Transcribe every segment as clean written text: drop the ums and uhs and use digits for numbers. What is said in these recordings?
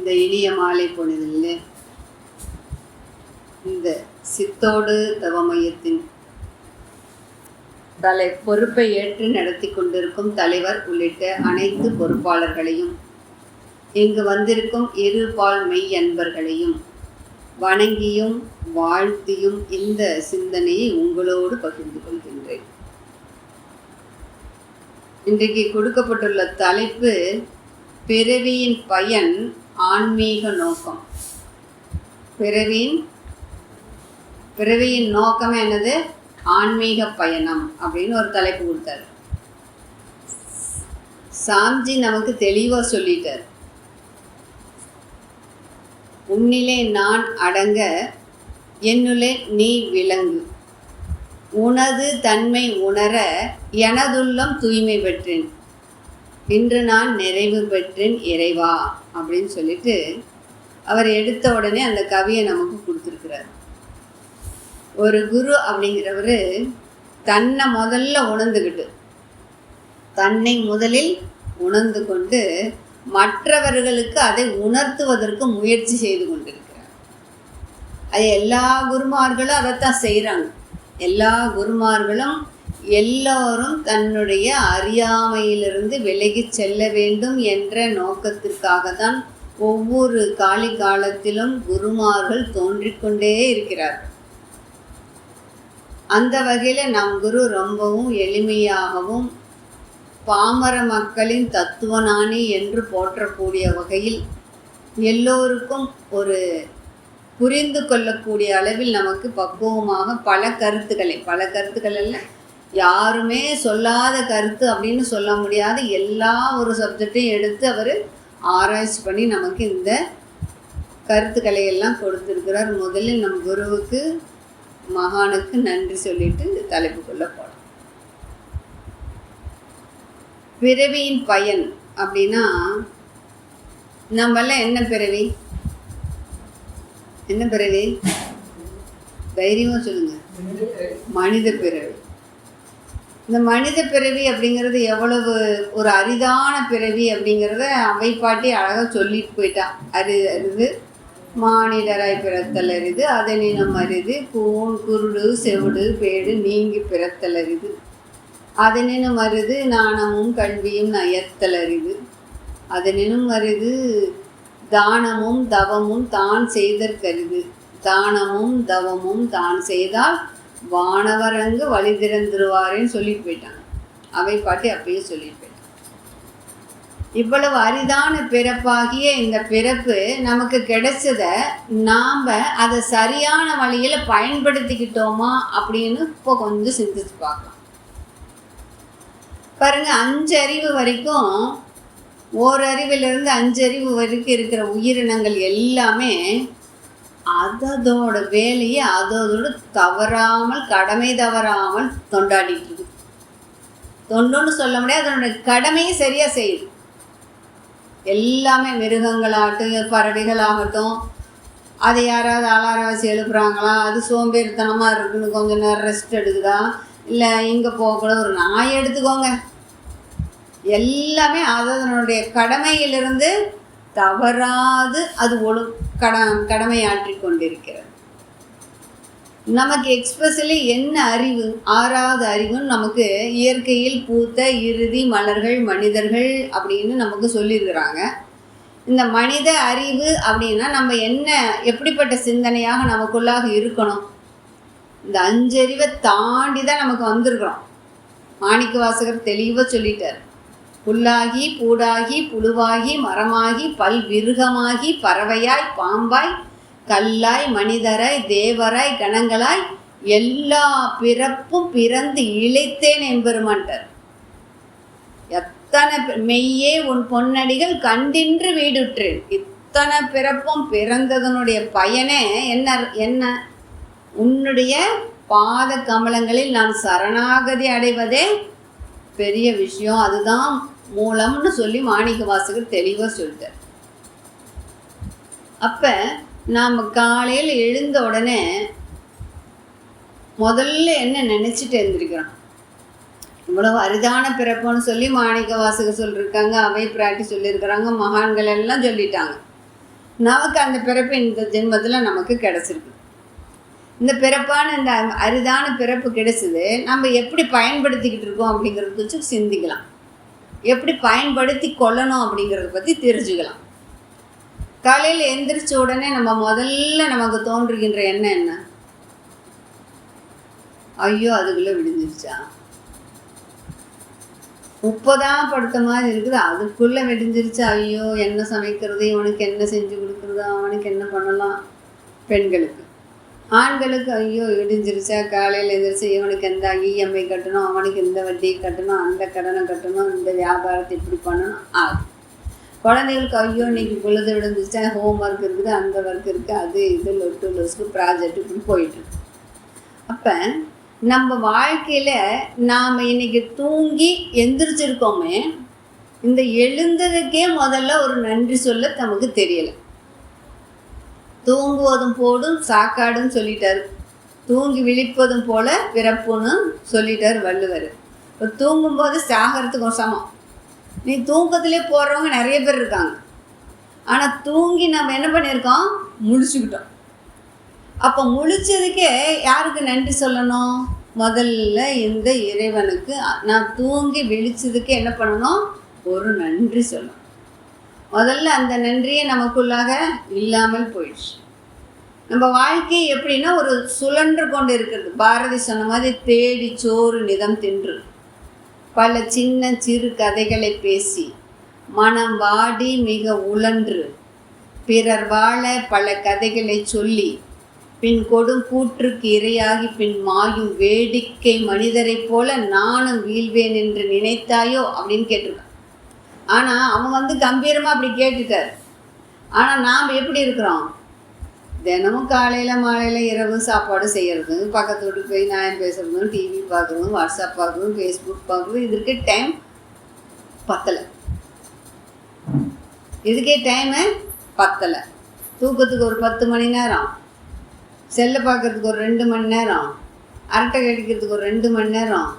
இந்த இனிய மாலை பொழுதில் இந்த சித்தோடு தவமையத்தின் பொறுப்பை ஏற்று நடத்தி கொண்டிருக்கும் தலைவர் உள்ளிட்ட அனைத்து பொறுப்பாளர்களையும், இங்கு வந்திருக்கும் இருபால் மெய் அன்பர்களையும் வணங்கியும் வாழ்த்தியும் இந்த சிந்தனையை உங்களோடு பகிர்ந்து கொள்கின்றேன். இன்றைக்கு கொடுக்கப்பட்டுள்ள தலைப்பு பிறவியின் பயன் ஆன்மீக நோக்கம். பிறவியின் நோக்கம் என்னது? ஆன்மீக பயணம் அப்படின்னு ஒரு தலைப்பு கொடுத்தாரு. சாம்ஜி நமக்கு தெளிவாக சொல்லிட்டார். உன்னிலே நான் அடங்க, என்னுள்ளே நீ விளங்கு, உனது தன்மை உணர எனதுள்ளம் தூய்மை பெற்றேன், இன்று நான் நிறைவு பெற்றேன் இறைவா அப்படின்னு சொல்லிட்டு அவர் எடுத்த உடனே அந்த கவியை நமக்கு கொடுத்துருக்கிறார். ஒரு குரு அப்படிங்கிறவர் தன்னை முதல்ல உணர்ந்துக்கிட்டு, தன்னை முதலில் உணர்ந்து கொண்டு மற்றவர்களுக்கு அதை உணர்த்துவதற்கு முயற்சி செய்து கொண்டிருக்கிறார். அது எல்லா குருமார்களும் அதைத்தான் செய்கிறாங்க. எல்லா குருமார்களும் எல்லோரும் தன்னுடைய அறியாமையிலிருந்து விலகி செல்ல வேண்டும் என்ற நோக்கத்திற்காக தான் ஒவ்வொரு காலத்திலும் குருமார்கள் தோன்றிக்கொண்டே இருக்கிறார்கள். அந்த வகையில் நம் குரு ரொம்பவும் எளிமையாகவும் பாமர மக்களின் தத்துவஞானி என்று போற்றக்கூடிய வகையில் எல்லோருக்கும் ஒரு புரிந்து கொள்ளக்கூடிய அளவில் நமக்கு பக்குவமாக பல கருத்துக்கள் எல்லாம் யாருமே சொல்லாத கருத்து அப்படின்னு சொல்ல முடியாத எல்லா ஒரு சப்ஜெக்டையும் எடுத்து அவர் ஆராய்ச்சி பண்ணி நமக்கு இந்த கருத்துக்களை எல்லாம் கொடுத்துருக்கிறார். முதலில் நம் குருவுக்கு மகானுக்கு நன்றி சொல்லிட்டு இந்த தலைப்புக்குள்ள போகலாம். பிறவியின் பயன் அப்படின்னா நம்மெல்லாம் என்ன பிறவி? தைரியமாக சொல்லுங்க. மனித பிறவி. இந்த மனித பிறவி அப்படிங்கிறது எவ்வளவு ஒரு அரிதான பிறவி அப்படிங்கிறத அவை பாட்டி அழகாக சொல்லிட்டு போயிட்டான். அரிது மானிடராய் பிறத்தல் அரிது, அதனினும் அரிது கூன் குருடு செவிடு பேடு நீங்கி பிறத்தல் அரிது, அதனினும் அரிது நாணமும் கல்வியும் நயத்தல் அரிது, அதனினும் அரிது தானமும் தவமும் தான் செய்தற்கரிது, தானமும் தவமும் தான் செய்தால் வானவரங்கு வழி திறந்துருவாரேன்னு சொல்லிட்டு போயிட்டாங்க. அவை பாட்டி அப்படியே சொல்லிட்டு போயிட்டாங்க. இவ்வளவு அரிதான பிறப்பாகிய இந்த பிறப்பு நமக்கு கிடைச்சதை நாம் அதை சரியான வழியில் பயன்படுத்திக்கிட்டோமா அப்படின்னு இப்போ கொஞ்சம் சிந்திச்சு பார்க்கலாம். பாருங்க, 5 அறிவு வரைக்கும், ஓரறிவிலிருந்து 5 அறிவு வரைக்கும் இருக்கிற உயிரினங்கள் எல்லாமே அதோட வேலையை அதோடு தவறாமல், கடமை தவறாமல் தொண்டாடிட்டு இருக்கு. தொண்டுன்னு சொல்ல முடியாது, அதனுடைய கடமையை சரியாக செய்யுது. எல்லாமே மிருகங்களாகட்டும் பறவைகளாகட்டும், அதை யாராவது அலாரம் வச்சு எழுப்புறாங்களா, அது சோம்பேறித்தனமாக இருக்குன்னு கொஞ்சம் நேரம் ரெஸ்ட் எடுக்குதா, இல்லை இங்கே போகக்கூட ஒரு நாயை எடுத்துக்கோங்க, எல்லாமே அதனுடைய கடமையிலிருந்து தவறாது அது கடமையாற்றி கொண்டிருக்கிறது. நமக்கு எக்ஸ்பெஷலி என்ன அறிவு? 6வது அறிவுன்னு நமக்கு இயற்கையில் பூத்த இறுதி மலர்கள் மனிதர்கள் அப்படின்னு நமக்கு சொல்லியிருக்கிறாங்க. இந்த மனித அறிவு அப்படின்னா நம்ம எப்படிப்பட்ட சிந்தனையாக நமக்குள்ளாக இருக்கணும்? இந்த 5 அறிவை தாண்டி தான் நமக்கு வந்திருக்கிறோம். மாணிக்க வாசகர் தெளிவாக சொல்லிட்டார். புல்லாகி பூடாகி புழுவாகி மரமாகி பல்விருகமாகி பறவையாய் பாம்பாய் கல்லாய் மனிதராய் தேவராய் கணங்களாய் எல்லா பிறப்பும் பிறந்து இழைத்தேன் என்பெருமான்ட்டார். எத்தனை மெய்யே உன் பொன்னடிகள் கண்டின்று வீடுற்றேன். இத்தனை பிறப்பும் பிறந்ததனுடைய பயனே என்ன? உன்னுடைய பாத கமலங்களில் நான் சரணாகதி அடைவதே பெரிய விஷயம், அதுதான் மூலம்னு சொல்லி மாணிக்க வாசகர் தெளிவாக சொல்லிட்டார். அப்போ நாம் காலையில் எழுந்த உடனே முதல்ல என்ன நினச்சிட்டு எழுந்திருக்கிறோம்? இவ்வளவு அரிதான பிறப்புன்னு சொல்லி மாணிக்க வாசகர் சொல்லியிருக்காங்க, அவை பிராட்டி சொல்லியிருக்கிறாங்க, மகான்கள் எல்லாம் சொல்லிட்டாங்க. நமக்கு அந்த பிறப்பு இந்த ஜென்மத்தில் நமக்கு கிடச்சிருக்கு. இந்த பிறப்பான இந்த அரிதான பிறப்பு கிடைச்சது நம்ம எப்படி பயன்படுத்திக்கிட்டு இருக்கோம் அப்படிங்கிறத வச்சு சிந்திக்கலாம். எப்படி பயன்படுத்தி கொள்ளணும் அப்படிங்கிறத பற்றி தெரிஞ்சுக்கலாம். காலையில் எந்திரிச்ச உடனே நம்ம முதல்ல நமக்கு தோன்றுகின்ற எண்ணம் என்ன? ஐயோ அதுக்குள்ளே விடிஞ்சிருச்சா, உப்பதான் படுத்த மாதிரி இருக்குது, அதுக்குள்ளே விடிஞ்சிருச்சா, ஐயோ என்ன சமைக்கிறது, இவனுக்கு என்ன செஞ்சு கொடுக்குறது, அவனுக்கு என்ன பண்ணலாம். பெண்களுக்கு. ஆண்களுக்கு ஐயோ விடிஞ்சிருச்சா, காலையில் எந்திரிச்சு இவனுக்கு எந்த இஎம்ஐ கட்டணும், அவனுக்கு இந்த வட்டி கட்டணும், அந்த கடனை கட்டணும், இந்த வியாபாரத்தை இப்படி பண்ணணும் ஆகும். குழந்தைகளுக்கு ஐயோ இன்னைக்கு பொழுது விழுந்துச்சா, ஹோம் ஒர்க் இருக்குது, அந்த ஒர்க் இருக்குது, அது இது லொட்டு லொஸ்க்கு ப்ராஜெக்ட் இப்படி போயிட்டுருக்கு. அப்போ நம்ம வாழ்க்கையில் நாம் இன்றைக்கி தூங்கி எந்திரிச்சிருக்கோமே, இந்த எழுந்ததுக்கே முதல்ல ஒரு நன்றி சொல்ல நமக்கு தெரியலை. தூங்குவதும் போடும் சாக்காடுன்னு சொல்லிட்டார். தூங்கி விழிப்பதும் போல பிறப்புன்னு சொல்லிட்டார் வள்ளுவர். இப்போ தூங்கும்போது சாகிறதுக்கு ஒரு சமம். நீ தூக்கத்திலே போடுறவங்க நிறைய பேர் இருக்காங்க. ஆனால் தூங்கி நம்ம என்ன பண்ணியிருக்கோம்? முழிச்சுக்கிட்டோம். அப்போ முழிச்சதுக்கே யாருக்கு நன்றி சொல்லணும்? முதல்ல இந்த இறைவனுக்கு. நான் தூங்கி விழிச்சதுக்கு என்ன பண்ணணும்? ஒரு நன்றி சொல்லணும். முதல்ல அந்த நன்றியே நமக்குள்ளாக இல்லாமல் போயிடுச்சு. நம்ம வாழ்க்கை எப்படின்னா ஒரு சுழன்று கொண்டு இருக்கிறது. பாரதி சொன்ன மாதிரி தேடி சோறு நிதம் தின்று பல சின்ன சிறு கதைகளை பேசி மனம் வாடி மிக உழன்று பிறர் வாழ பல கதைகளை சொல்லி பின் கொடும் கூற்றுக்கு இரையாகி பின் மாயும் வேடிக்கை மனிதரை போல நானும் வீழ்வேன் என்று நினைத்தாயோ அப்படின்னு கேட்டிருக்கான். ஆனால் அவன் கம்பீரமாக அப்படி கேட்டுட்டார். ஆனால் நாம் எப்படி இருக்கிறோம்? தினமும் காலையில் மாலையில் இரவு சாப்பாடு செய்கிறது, பக்கத்து வீட்டுக்கு போய் நியாயம் பேசுகிறதும், டிவி பார்க்குறதும், வாட்ஸ்அப் பார்க்குறதும், ஃபேஸ்புக் பார்க்குறதும், இதுக்கு டைம் பத்தலை. இதுக்கே டைமு பத்தலை. தூக்கத்துக்கு ஒரு 10 மணி நேரம், செல்லை பார்க்குறதுக்கு ஒரு 2 மணி நேரம், அரட்டை கடிக்கிறதுக்கு ஒரு 2 மணி நேரம்,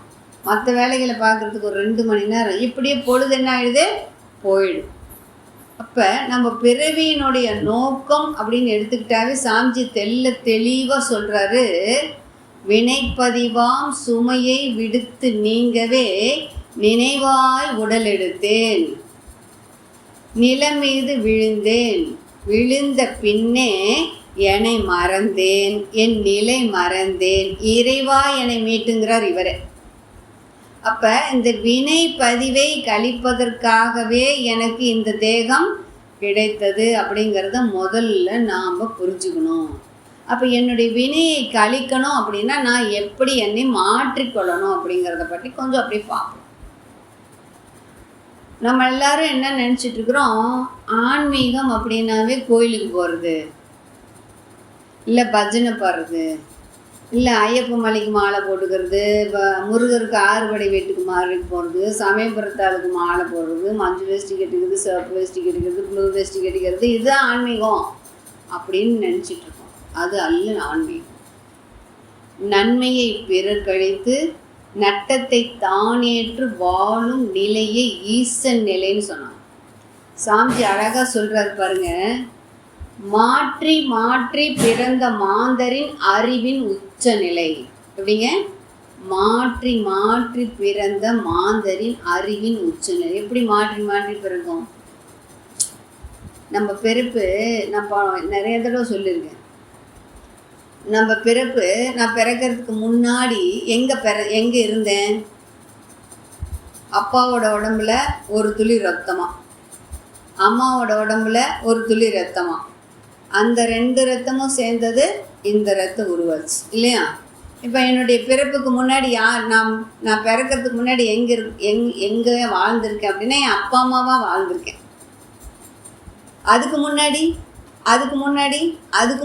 மற்ற வேலைகளை பார்க்குறதுக்கு ஒரு 2 மணி நேரம், இப்படியே பொழுது என்ன ஆகிடுது? போயிடும். அப்போ நம்ம பிறவியினுடைய நோக்கம் அப்படின்னு எடுத்துக்கிட்டாவே சாமிஜி தெளிவாக சொல்கிறாரு. வினைப்பதிவாம் சுமையை விடுத்து நீங்கவே நினைவாய் உடல் எடுத்தேன், நிலமீது விழுந்தேன், விழுந்த பின்னே என்னை மறந்தேன், என் நிலை மறந்தேன், இறைவா என்னை மீட்டுங்கிறார் இவரே. அப்போ இந்த வினை பதிவை கழிப்பதற்காகவே எனக்கு இந்த தேகம் கிடைத்தது அப்படிங்கிறத முதல்ல நாம் புரிஞ்சுக்கணும். அப்போ என்னுடைய வினையை கழிக்கணும் அப்படின்னா நான் எப்படி என்னை மாற்றிக்கொள்ளணும் அப்படிங்கிறத பற்றி கொஞ்சம் அப்படி பார்ப்போம். நம்ம எல்லாரும் என்ன நினச்சிட்ருக்குறோம்? ஆன்மீகம் அப்படின்னாவே கோயிலுக்கு போகிறது, இல்லை பஜனை பாடுறது, இல்லை ஐயப்ப மலைக்கு மாலை போட்டுக்கிறது, இப்போ முருகருக்கு 6 படை வீட்டுக்கு மாறிக்கு போகிறது, சமயபுரத்தாளுக்கு மாலை போடுறது, மஞ்சள் வேஷ்டி கட்டிக்கிறது, சிவப்பு வேஷ்டி கட்டிக்கிறது, ப்ளூ வேஷ்டி கட்டிக்கிறது, இதுதான் ஆன்மீகம் அப்படின்னு நினச்சிட்ருக்கோம். அது அல்ல ஆன்மீகம். நன்மையை பிறர் கழித்து நட்டத்தை தானேற்று வாழும் நிலையை ஈசன் நிலைன்னு சொன்னாங்க. சாமிஜி அழகாக சொல்கிறார் பாருங்க. மாற்றி மாற்றி பிறந்த மாந்தரின் அறிவின் உச்ச நிலை. எப்படிங்க? மாற்றி மாற்றி பிறந்த மாந்தரின் அறிவின் உச்ச நிலை. எப்படி மாற்றி மாற்றி பிறந்தோம்? நம்ம பிறப்பு நான் நிறைய தடவை சொல்லியிருக்கேன். நம்ம பிறப்பு, நான் பிறக்கிறதுக்கு முன்னாடி எங்கே இருந்தேன்? அப்பாவோட உடம்புல ஒரு துளி ரத்தமா, அம்மாவோட உடம்புல ஒரு துளி ரத்தமா, அந்த 2 ரத்தமும் சேர்ந்தது இந்த ரத்தம் உருவாச்சு இல்லையா? இப்போ என்னுடைய பிறப்புக்கு முன்னாடி நான் பிறக்கிறதுக்கு முன்னாடி எங்கே வாழ்ந்திருக்கேன் அப்படின்னா என் அப்பா அம்மாவாக வாழ்ந்திருக்கேன். அதுக்கு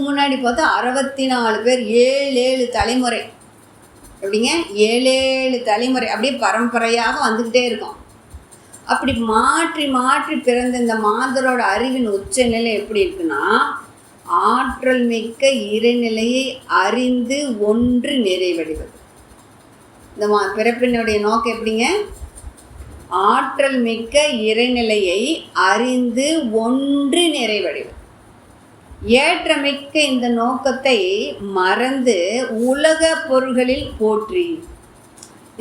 முன்னாடி பார்த்தா 64 பேர், 7 தலைமுறை. எப்படிங்க? 7 தலைமுறை அப்படியே பரம்பரையாக வந்துக்கிட்டே இருக்கும். அப்படி மாற்றி மாற்றி பிறந்த இந்த மாந்தரோட அறிவின் உச்சநிலை எப்படி இருக்குன்னா, ஆற்றல் மிக்க இறைநிலையை அறிந்து ஒன்று நிறைவடைவது. இந்த பிறப்பினுடைய நோக்கம் எப்படிங்க? ஆற்றல் மிக்க இறைநிலையை அறிந்து ஒன்று நிறைவடைவது. ஏற்றமிக்க இந்த நோக்கத்தை மறந்து உலக பொருள்களில் போற்றி.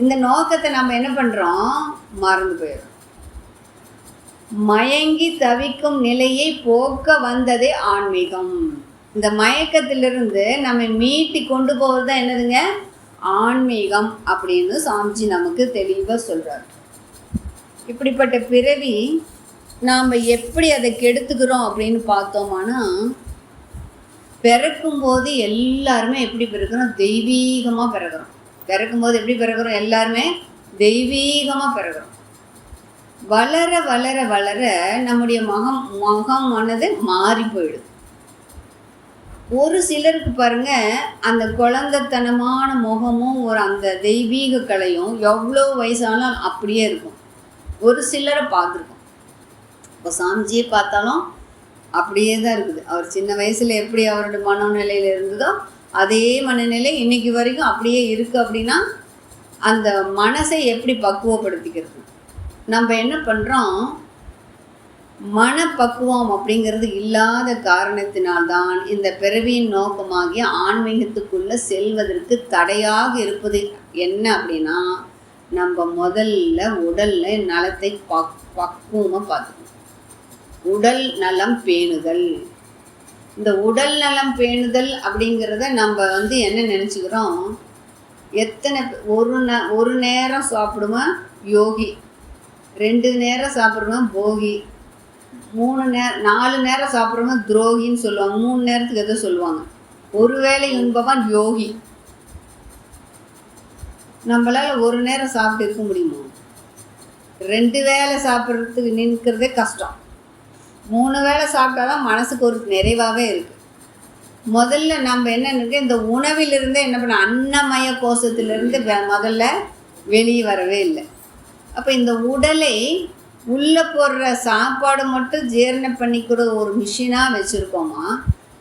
இந்த நோக்கத்தை நம்ம என்ன பண்ணுறோம்? மறந்து போயிடும். மயங்கி தவிக்கும் நிலையை போக்க வந்ததே ஆன்மீகம். இந்த மயக்கத்திலிருந்து நம்ம மீட்டி கொண்டு போகிறது தான் என்னதுங்க? ஆன்மீகம் அப்படின்னு சாமிஜி நமக்கு தெளிவாக சொல்கிறார். இப்படிப்பட்ட பிறவி நாம் எப்படி அதை கெடுத்துக்கிறோம் அப்படின்னு பார்த்தோம்னா, பிறக்கும்போது எல்லாருமே எப்படி பிறக்கிறோம்? தெய்வீகமாக பிறக்கிறோம். பிறக்கும்போது எப்படி பிறக்கிறோம்? எல்லாருமே தெய்வீகமாக பிறக்கிறோம். வளர வளர வளர நம்முடைய மனது மாறி போயிடுது. ஒரு சிலருக்கு பாருங்க, அந்த குழந்தைத்தனமான முகமும் ஒரு அந்த தெய்வீக கலையும் எவ்வளோ வயசானாலும் அப்படியே இருக்கும். ஒரு சிலரை பார்த்துருக்கோம். இப்போ சாமிஜியை பார்த்தாலும் அப்படியே தான் இருக்குது. அவர் சின்ன வயசில் எப்படி அவரோட மனநிலையில் இருந்ததோ அதே மனநிலை இன்னைக்கு வரைக்கும் அப்படியே இருக்குது. அப்படின்னா அந்த மனசை எப்படி பக்குவப்படுத்திக்கிறது? நம்ம என்ன பண்ணுறோம்? மனப்பக்குவம் அப்படிங்கிறது இல்லாத காரணத்தினால்தான் இந்த பிறவியின் நோக்கமாகிய ஆன்மீகத்துக்குள்ளே செல்வதற்கு தடையாக இருப்பது என்ன அப்படின்னா, நம்ம முதல்ல உடலில் நலத்தை பக்குவமாக பார்த்துக்கணும். உடல் நலம் பேணுதல். இந்த உடல் நலம் பேணுதல் அப்படிங்கிறத நம்ம என்ன நினச்சிக்கிறோம்? எத்தனை ஒரு நேரம் சாப்பிடுவேன் யோகி, 2 நேரம் சாப்பிடுவேன் போகி, 4 நேரம் சாப்பிட்றவங்க துரோகின்னு சொல்லுவாங்க. 3 நேரத்துக்கு எதோ சொல்லுவாங்க. ஒரு வேளை உண்பவன் யோகி. நம்மளால் ஒரு நேரம் சாப்பிட்டு இருக்க முடியுமா? 2 வேளை சாப்பிட்றதுக்கு நிற்கிறதே கஷ்டம். 3 வேளை சாப்பிட்டா தான் மனசுக்கு ஒரு நிறைவாகவே இருக்குது. முதல்ல நம்ம என்னன்னு இந்த உணவிலிருந்தே என்ன பண்ண, அன்னமய கோஷத்திலிருந்து முதல்ல வெளியே வரவே இல்லை. அப்போ இந்த உடலை உள்ளே போடுற சாப்பாடு மட்டும் ஜீரணம் பண்ணிக்கிற ஒரு மிஷினாக வச்சுருக்கோமா,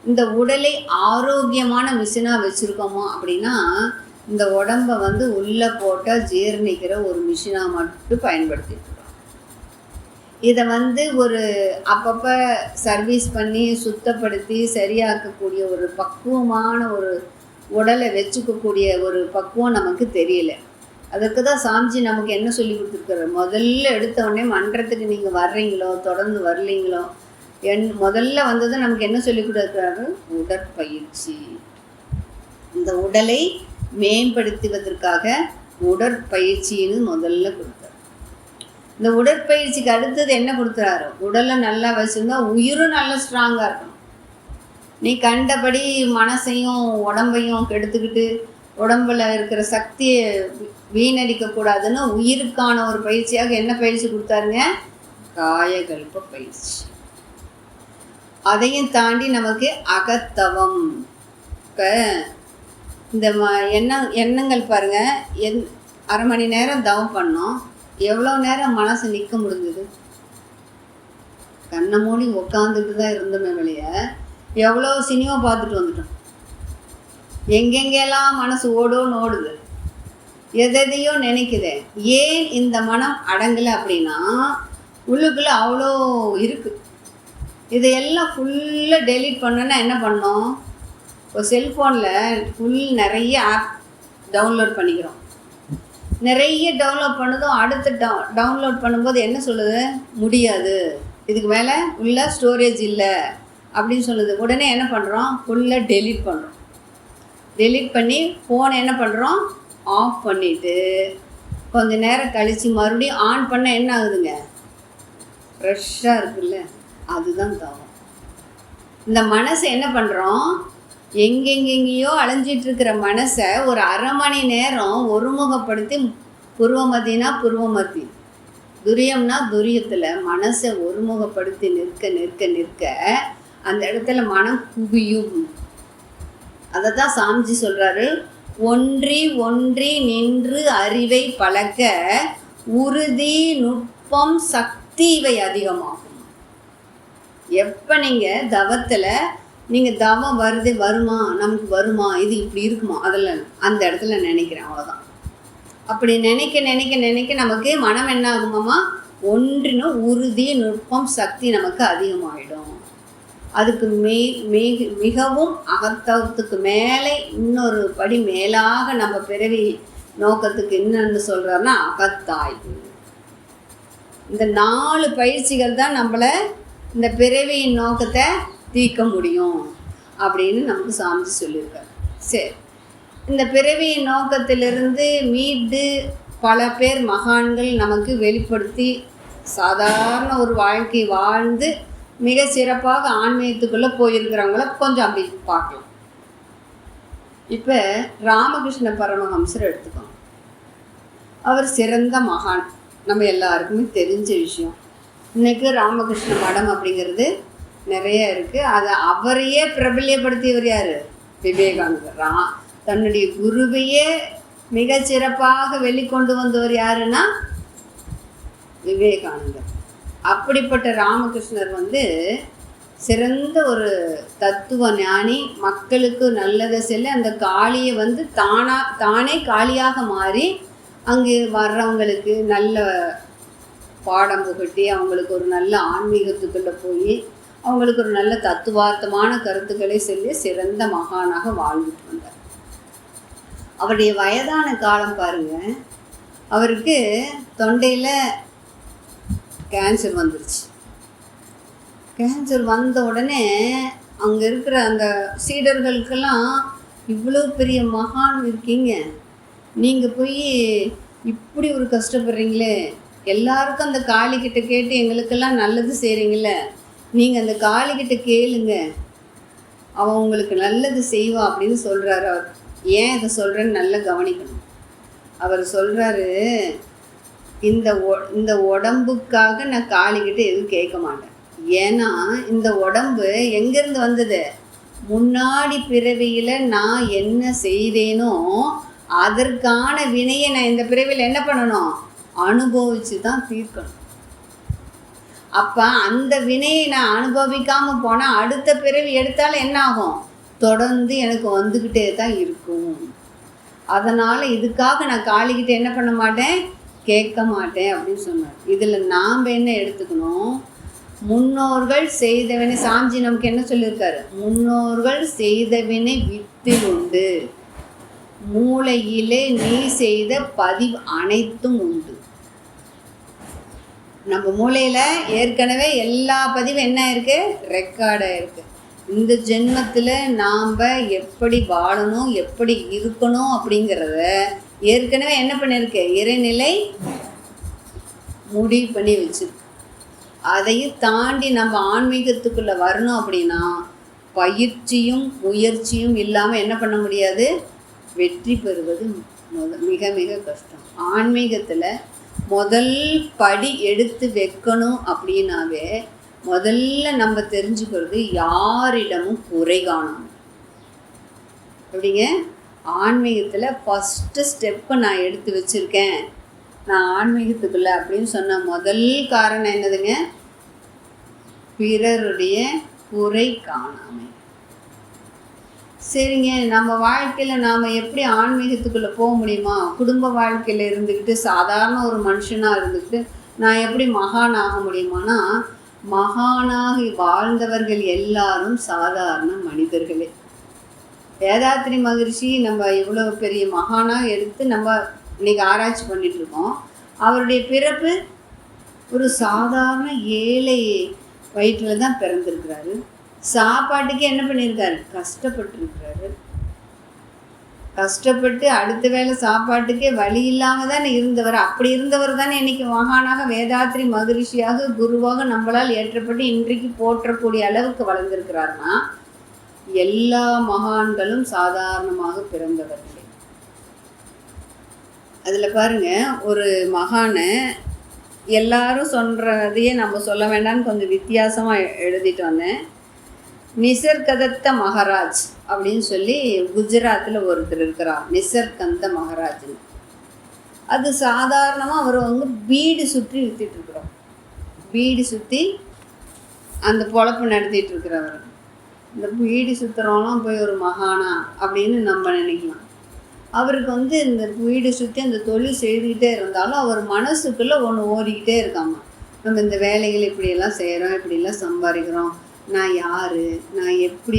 இந்த உடலை ஆரோக்கியமான மிஷினாக வச்சுருக்கோமா அப்படின்னா, இந்த உடம்பை உள்ளே போட்டால் ஜீரணிக்கிற ஒரு மிஷினாக மட்டும் பயன்படுத்திட்டு இருக்கோம். இதை ஒரு அப்பப்போ சர்வீஸ் பண்ணி சுத்தப்படுத்தி சரியாக்கக்கூடிய ஒரு பக்குவமான ஒரு உடலை வச்சுக்கக்கூடிய ஒரு பக்குவம் நமக்கு தெரியல. அதுக்கு தான் சாமிஜி நமக்கு என்ன சொல்லி கொடுத்துருக்காரு? முதல்ல எடுத்தவுடனே மன்றத்துக்கு நீங்கள் வர்றீங்களோ தொடர்ந்து வரலீங்களோ, முதல்ல வந்தது நமக்கு என்ன சொல்லி கொடுக்குறாரு? உடற்பயிற்சி. இந்த உடலை மேம்படுத்துவதற்காக உடற்பயிற்சின்னு முதல்ல கொடுத்தாரு. இந்த உடற்பயிற்சிக்கு அடுத்தது என்ன கொடுத்துறாரு? உடலை நல்லா வச்சுருந்தா உயிரும் நல்லா ஸ்ட்ராங்காக இருக்கணும். நீ கண்டபடி மனசையும் உடம்பையும் கெடுத்துக்கிட்டு உடம்பில் இருக்கிற சக்தியை வீணடிக்கக்கூடாதுன்னு உயிருக்கான ஒரு பயிற்சியாக என்ன பயிற்சி கொடுத்தாருங்க? காயகல்ப பயிற்சி. அதையும் தாண்டி நமக்கு அகத்தவம். இப்போ இந்த எண்ணங்கள் பாருங்கள், 1/2 மணி நேரம் தவம் பண்ணோம். எவ்வளோ நேரம் மனசு நிற்க முடிஞ்சது? கண்ணை மூடி உட்காந்துட்டு தான் இருந்தோமே வெளியே. எவ்வளோ சினிமா பார்த்துட்டு வந்துட்டோம். எங்கெங்கெல்லாம் மனசு ஓடுது, எதையோ நினைக்குது. ஏன் இந்த மனம் அடங்கலை அப்படின்னா, உள்ளுக்குள்ளே அவ்வளோ இருக்குது. இதையெல்லாம் ஃபுல்லாக டெலீட் பண்ணோன்னா என்ன பண்ணோம்? இப்போ செல்ஃபோனில் நிறைய ஆப் டவுன்லோட் பண்ணிக்கிறோம். நிறைய டவுன்லோட் பண்ணதும் அடுத்து டவுன்லோட் பண்ணும்போது என்ன சொல்லுது? முடியாது, இதுக்கு மேலே உள்ள ஸ்டோரேஜ் இல்லை அப்படின்னு சொல்லுது. உடனே என்ன பண்ணுறோம்? ஃபுல்லாக டெலீட் பண்ணுறோம். டெலீட் பண்ணி ஃபோனை என்ன பண்ணுறோம்? ஆஃப் பண்ணிவிட்டு கொஞ்சம் நேரம் கழித்து மறுபடியும் ஆன் பண்ண என்ன ஆகுதுங்க? ஃப்ரெஷ்ஷாக இருக்குல்ல. அதுதான் தவம். இந்த மனசை என்ன பண்ணுறோம்? எங்கெங்கெங்கேயோ அலைஞ்சிட்ருக்கிற மனசை ஒரு 1/2 மணி நேரம் ஒருமுகப்படுத்தி, புருவமத்தினா புருவமத்தி, துரியம்னா துரியத்தில் மனசை ஒருமுகப்படுத்தி நிற்க நிற்க நிற்க அந்த இடத்துல மனம் குவியும். அதை தான் சாமிஜி சொல்கிறாரு, ஒன்றி ஒன்றி நின்று அறிவை பழக்க உறுதி நுட்பம் சக்தி இவை அதிகமாகும். எப்போ நீங்கள் தவத்தில் நீங்கள் தவம் வருமா, நமக்கு வருமா, இது இப்படி இருக்குமா, அதில் அந்த இடத்துல நினைக்கிறேன். அவ்வளோதான். அப்படி நினைக்க நினைக்க நினைக்க நமக்கு மனம் என்ன ஆகுமாம்மா? ஒன்றினும் உறுதி நுட்பம் சக்தி நமக்கு அதிகமாகிடும். அதுக்கு மிகவும் அகத்தவத்துக்கு மேலே இன்னொரு படி மேலாக நம்ம பிறவி நோக்கத்துக்கு என்னன்னு சொல்கிறாருன்னா அகத்தாய்வு. இந்த 4 பயிற்சிகள் தான் நம்மளை இந்த பிறவியின் நோக்கத்தை தீர்க்க முடியும் அப்படின்னு நமக்கு சாமி சொல்லியிருக்காரு. சரி, இந்த பிறவியின் நோக்கத்திலிருந்து மீண்டு பல பேர் மகான்கள் நமக்கு வெளிப்படுத்தி சாதாரண ஒரு வாழ்க்கை வாழ்ந்து மிக சிறப்பாக ஆன்மீகத்துக்குள்ளே போயிருக்கிறவங்கள கொஞ்சம் அப்படி பார்க்கலாம். இப்போ ராமகிருஷ்ண பரமஹம்சர் எடுத்துக்கோங்க. அவர் சிறந்த மகான், நம்ம எல்லாருக்குமே தெரிஞ்ச விஷயம். இன்றைக்கு ராமகிருஷ்ண மடம் அப்படிங்கிறது நிறைய இருக்குது. அதை அவரையே பிரபல்யப்படுத்தியவர் யார்? விவேகானந்தர். தன்னுடைய குருவையே மிகச்சிறப்பாக வெளிக்கொண்டு வந்தவர் யாருன்னா விவேகானந்தர். அப்படிப்பட்ட ராமகிருஷ்ணர் சிறந்த ஒரு தத்துவ ஞானி. மக்களுக்கு நல்லதை சொல்லி அந்த காளியை தானே காளியாக மாறி அங்கு வர்றவங்களுக்கு நல்ல பாடம் புகட்டி அவங்களுக்கு ஒரு நல்ல ஆன்மீகத்துக்குள்ளே போய் அவங்களுக்கு ஒரு நல்ல தத்துவார்த்தமான கருத்துக்களை சொல்லி சிறந்த மகானாக வாழ்ந்துட்டு வந்தார். அவருடைய வயதான காலம் பாருங்க, அவருக்கு தொண்டையில் கேன்சர் வந்துருச்சு. கேன்சர் வந்த உடனே அங்கே இருக்கிற அந்த சீடர்களுக்கெல்லாம், இவ்வளோ பெரிய மகான் இருக்கீங்க, நீங்கள் போய் இப்படி ஒரு கஷ்டப்படுறீங்களே, எல்லாருக்கும் அந்த காளிக்கிட்ட கேட்டு எங்களுக்கெல்லாம் நல்லது செய்கிறீங்களே, நீங்கள் அந்த காளிக்கிட்ட கேளுங்க, அவன் உங்களுக்கு நல்லது செய்வா அப்படின்னு சொல்கிறாரு. அவர் ஏன் இதை சொல்கிறேன்னு நல்லா கவனிக்கணும். அவர் சொல்கிறாரு, இந்த உடம்புக்காக நான் காளிக்கிட்ட எதுவும் கேட்க மாட்டேன். ஏன்னா இந்த உடம்பு எங்கேருந்து வந்தது? முன்னாடி பிறவியில் நான் என்ன செய்தேனோ அதற்கான வினையை நான் இந்த பிறவியில் என்ன பண்ணணும்? அனுபவித்து தான் தீர்க்கணும். அப்போ அந்த வினையை நான் அனுபவிக்காமல் போனால் அடுத்த பிறவி எடுத்தாலும் என்ன ஆகும்? தொடர்ந்து எனக்கு வந்துக்கிட்டே தான் இருக்கும். அதனால் இதுக்காக நான் காளிக்கிட்ட என்ன பண்ண மாட்டேன், கேட்க மாட்டேன் அப்படின்னு சொன்னார். இதில் நாம் என்ன எடுத்துக்கணும்? முன்னோர்கள் செய்தவினை, சாமிஜி நமக்கு என்ன சொல்லியிருக்காரு? முன்னோர்கள் செய்தவினை வித்தில் உண்டு, மூளையிலே நீ செய்த பதிவு அனைத்தும் உண்டு. நம்ம மூளையில் ஏற்கனவே எல்லா பதிவும் என்ன இருக்குது? ரெக்கார்டாக இருக்குது. இந்த ஜென்மத்தில் நாம் எப்படி வாழணும், எப்படி இருக்கணும் அப்படிங்கிறத ஏற்கனவே என்ன பண்ணியிருக்கு? இறைநிலை முடிவு பண்ணி வச்சிருக்கு. அதையும் தாண்டி நம்ம ஆன்மீகத்துக்குள்ளே வரணும் அப்படின்னா பயிற்சியும் முயற்சியும் இல்லாமல் என்ன பண்ண முடியாது? வெற்றி பெறுவது மிக மிக கஷ்டம். ஆன்மீகத்தில் முதல் படி எடுத்து வைக்கணும் அப்படின்னாவே முதல்ல நம்ம தெரிஞ்சுக்கிறது யாரிடமும் குறை காணணும். அப்படிங்க ஆன்மீகத்தில் ஃபஸ்ட்டு ஸ்டெப்பை நான் எடுத்து வச்சுருக்கேன் நான் ஆன்மீகத்துக்குள்ள அப்படின்னு சொன்ன முதல் காரணம் என்னதுங்க? பிறருடைய குறை காணாமை. சரிங்க, நம்ம வாழ்க்கையில் நாம் எப்படி ஆன்மீகத்துக்குள்ளே போக முடியுமா? குடும்ப வாழ்க்கையில் இருந்துக்கிட்டு சாதாரண ஒரு மனுஷனாக இருந்துக்கிட்டு நான் எப்படி மகான் ஆக முடியுமானா, மகானாகி வாழ்ந்தவர்கள் எல்லாரும் சாதாரண மனிதர்களே. வேதாத்ரி மகரிஷி நம்ம இவ்வளோ பெரிய மகானாக எடுத்து நம்ம இன்றைக்கி ஆராய்ச்சி பண்ணிகிட்ருக்கோம். அவருடைய பிறப்பு ஒரு சாதாரண ஏழை வயிற்றில் தான் பிறந்திருக்கிறாரு. சாப்பாட்டுக்கு என்ன பண்ணியிருக்காரு? கஷ்டப்பட்டுருக்கிறாரு. கஷ்டப்பட்டு அடுத்த வேளை சாப்பாட்டுக்கே வழி இல்லாமல் தானே இருந்தவர். அப்படி இருந்தவர் தானே இன்றைக்கி மகானாக வேதாத்ரி மகரிஷியாக குருவாக நம்மளால் ஏற்றப்பட்டு இன்றைக்கு போற்றக்கூடிய அளவுக்கு வளர்ந்திருக்கிறாருன்னா எல்லா மகான்களும் சாதாரணமாக பிறந்தவர்களே. அதில் பாருங்கள், ஒரு மகானை எல்லாரும் சொல்கிறதையே நம்ம சொல்ல வேண்டாம்னு கொஞ்சம் வித்தியாசமாக எழுதிட்டு வந்தேன். நிசர்கதத்த மகாராஜ் அப்படின்னு சொல்லி குஜராத்தில் ஒருத்தர் இருக்கிறார், நிசர்கந்த மகாராஜ். அது சாதாரணமாக அவர் பீடு சுற்றி விற்றுட்டுருக்குறோம். பீடு சுற்றி அந்த பொழப்பு நடத்திட்டு இருக்கிறவர். இந்த பீடி சுற்றுறவங்களாம் போய் ஒரு மகானா அப்படின்னு நம்ம நினைக்கலாம். அவருக்கு இந்த வீடு சுற்றி அந்த தொழில் செய்துக்கிட்டே இருந்தாலும் அவர் மனசுக்குள்ளே ஒன்று ஓடிக்கிட்டே இருக்காமா. நம்ம இந்த வேலைகள் இப்படியெல்லாம் செய்கிறோம், இப்படியெல்லாம் சம்பாதிக்கிறோம், நான் யார், நான் எப்படி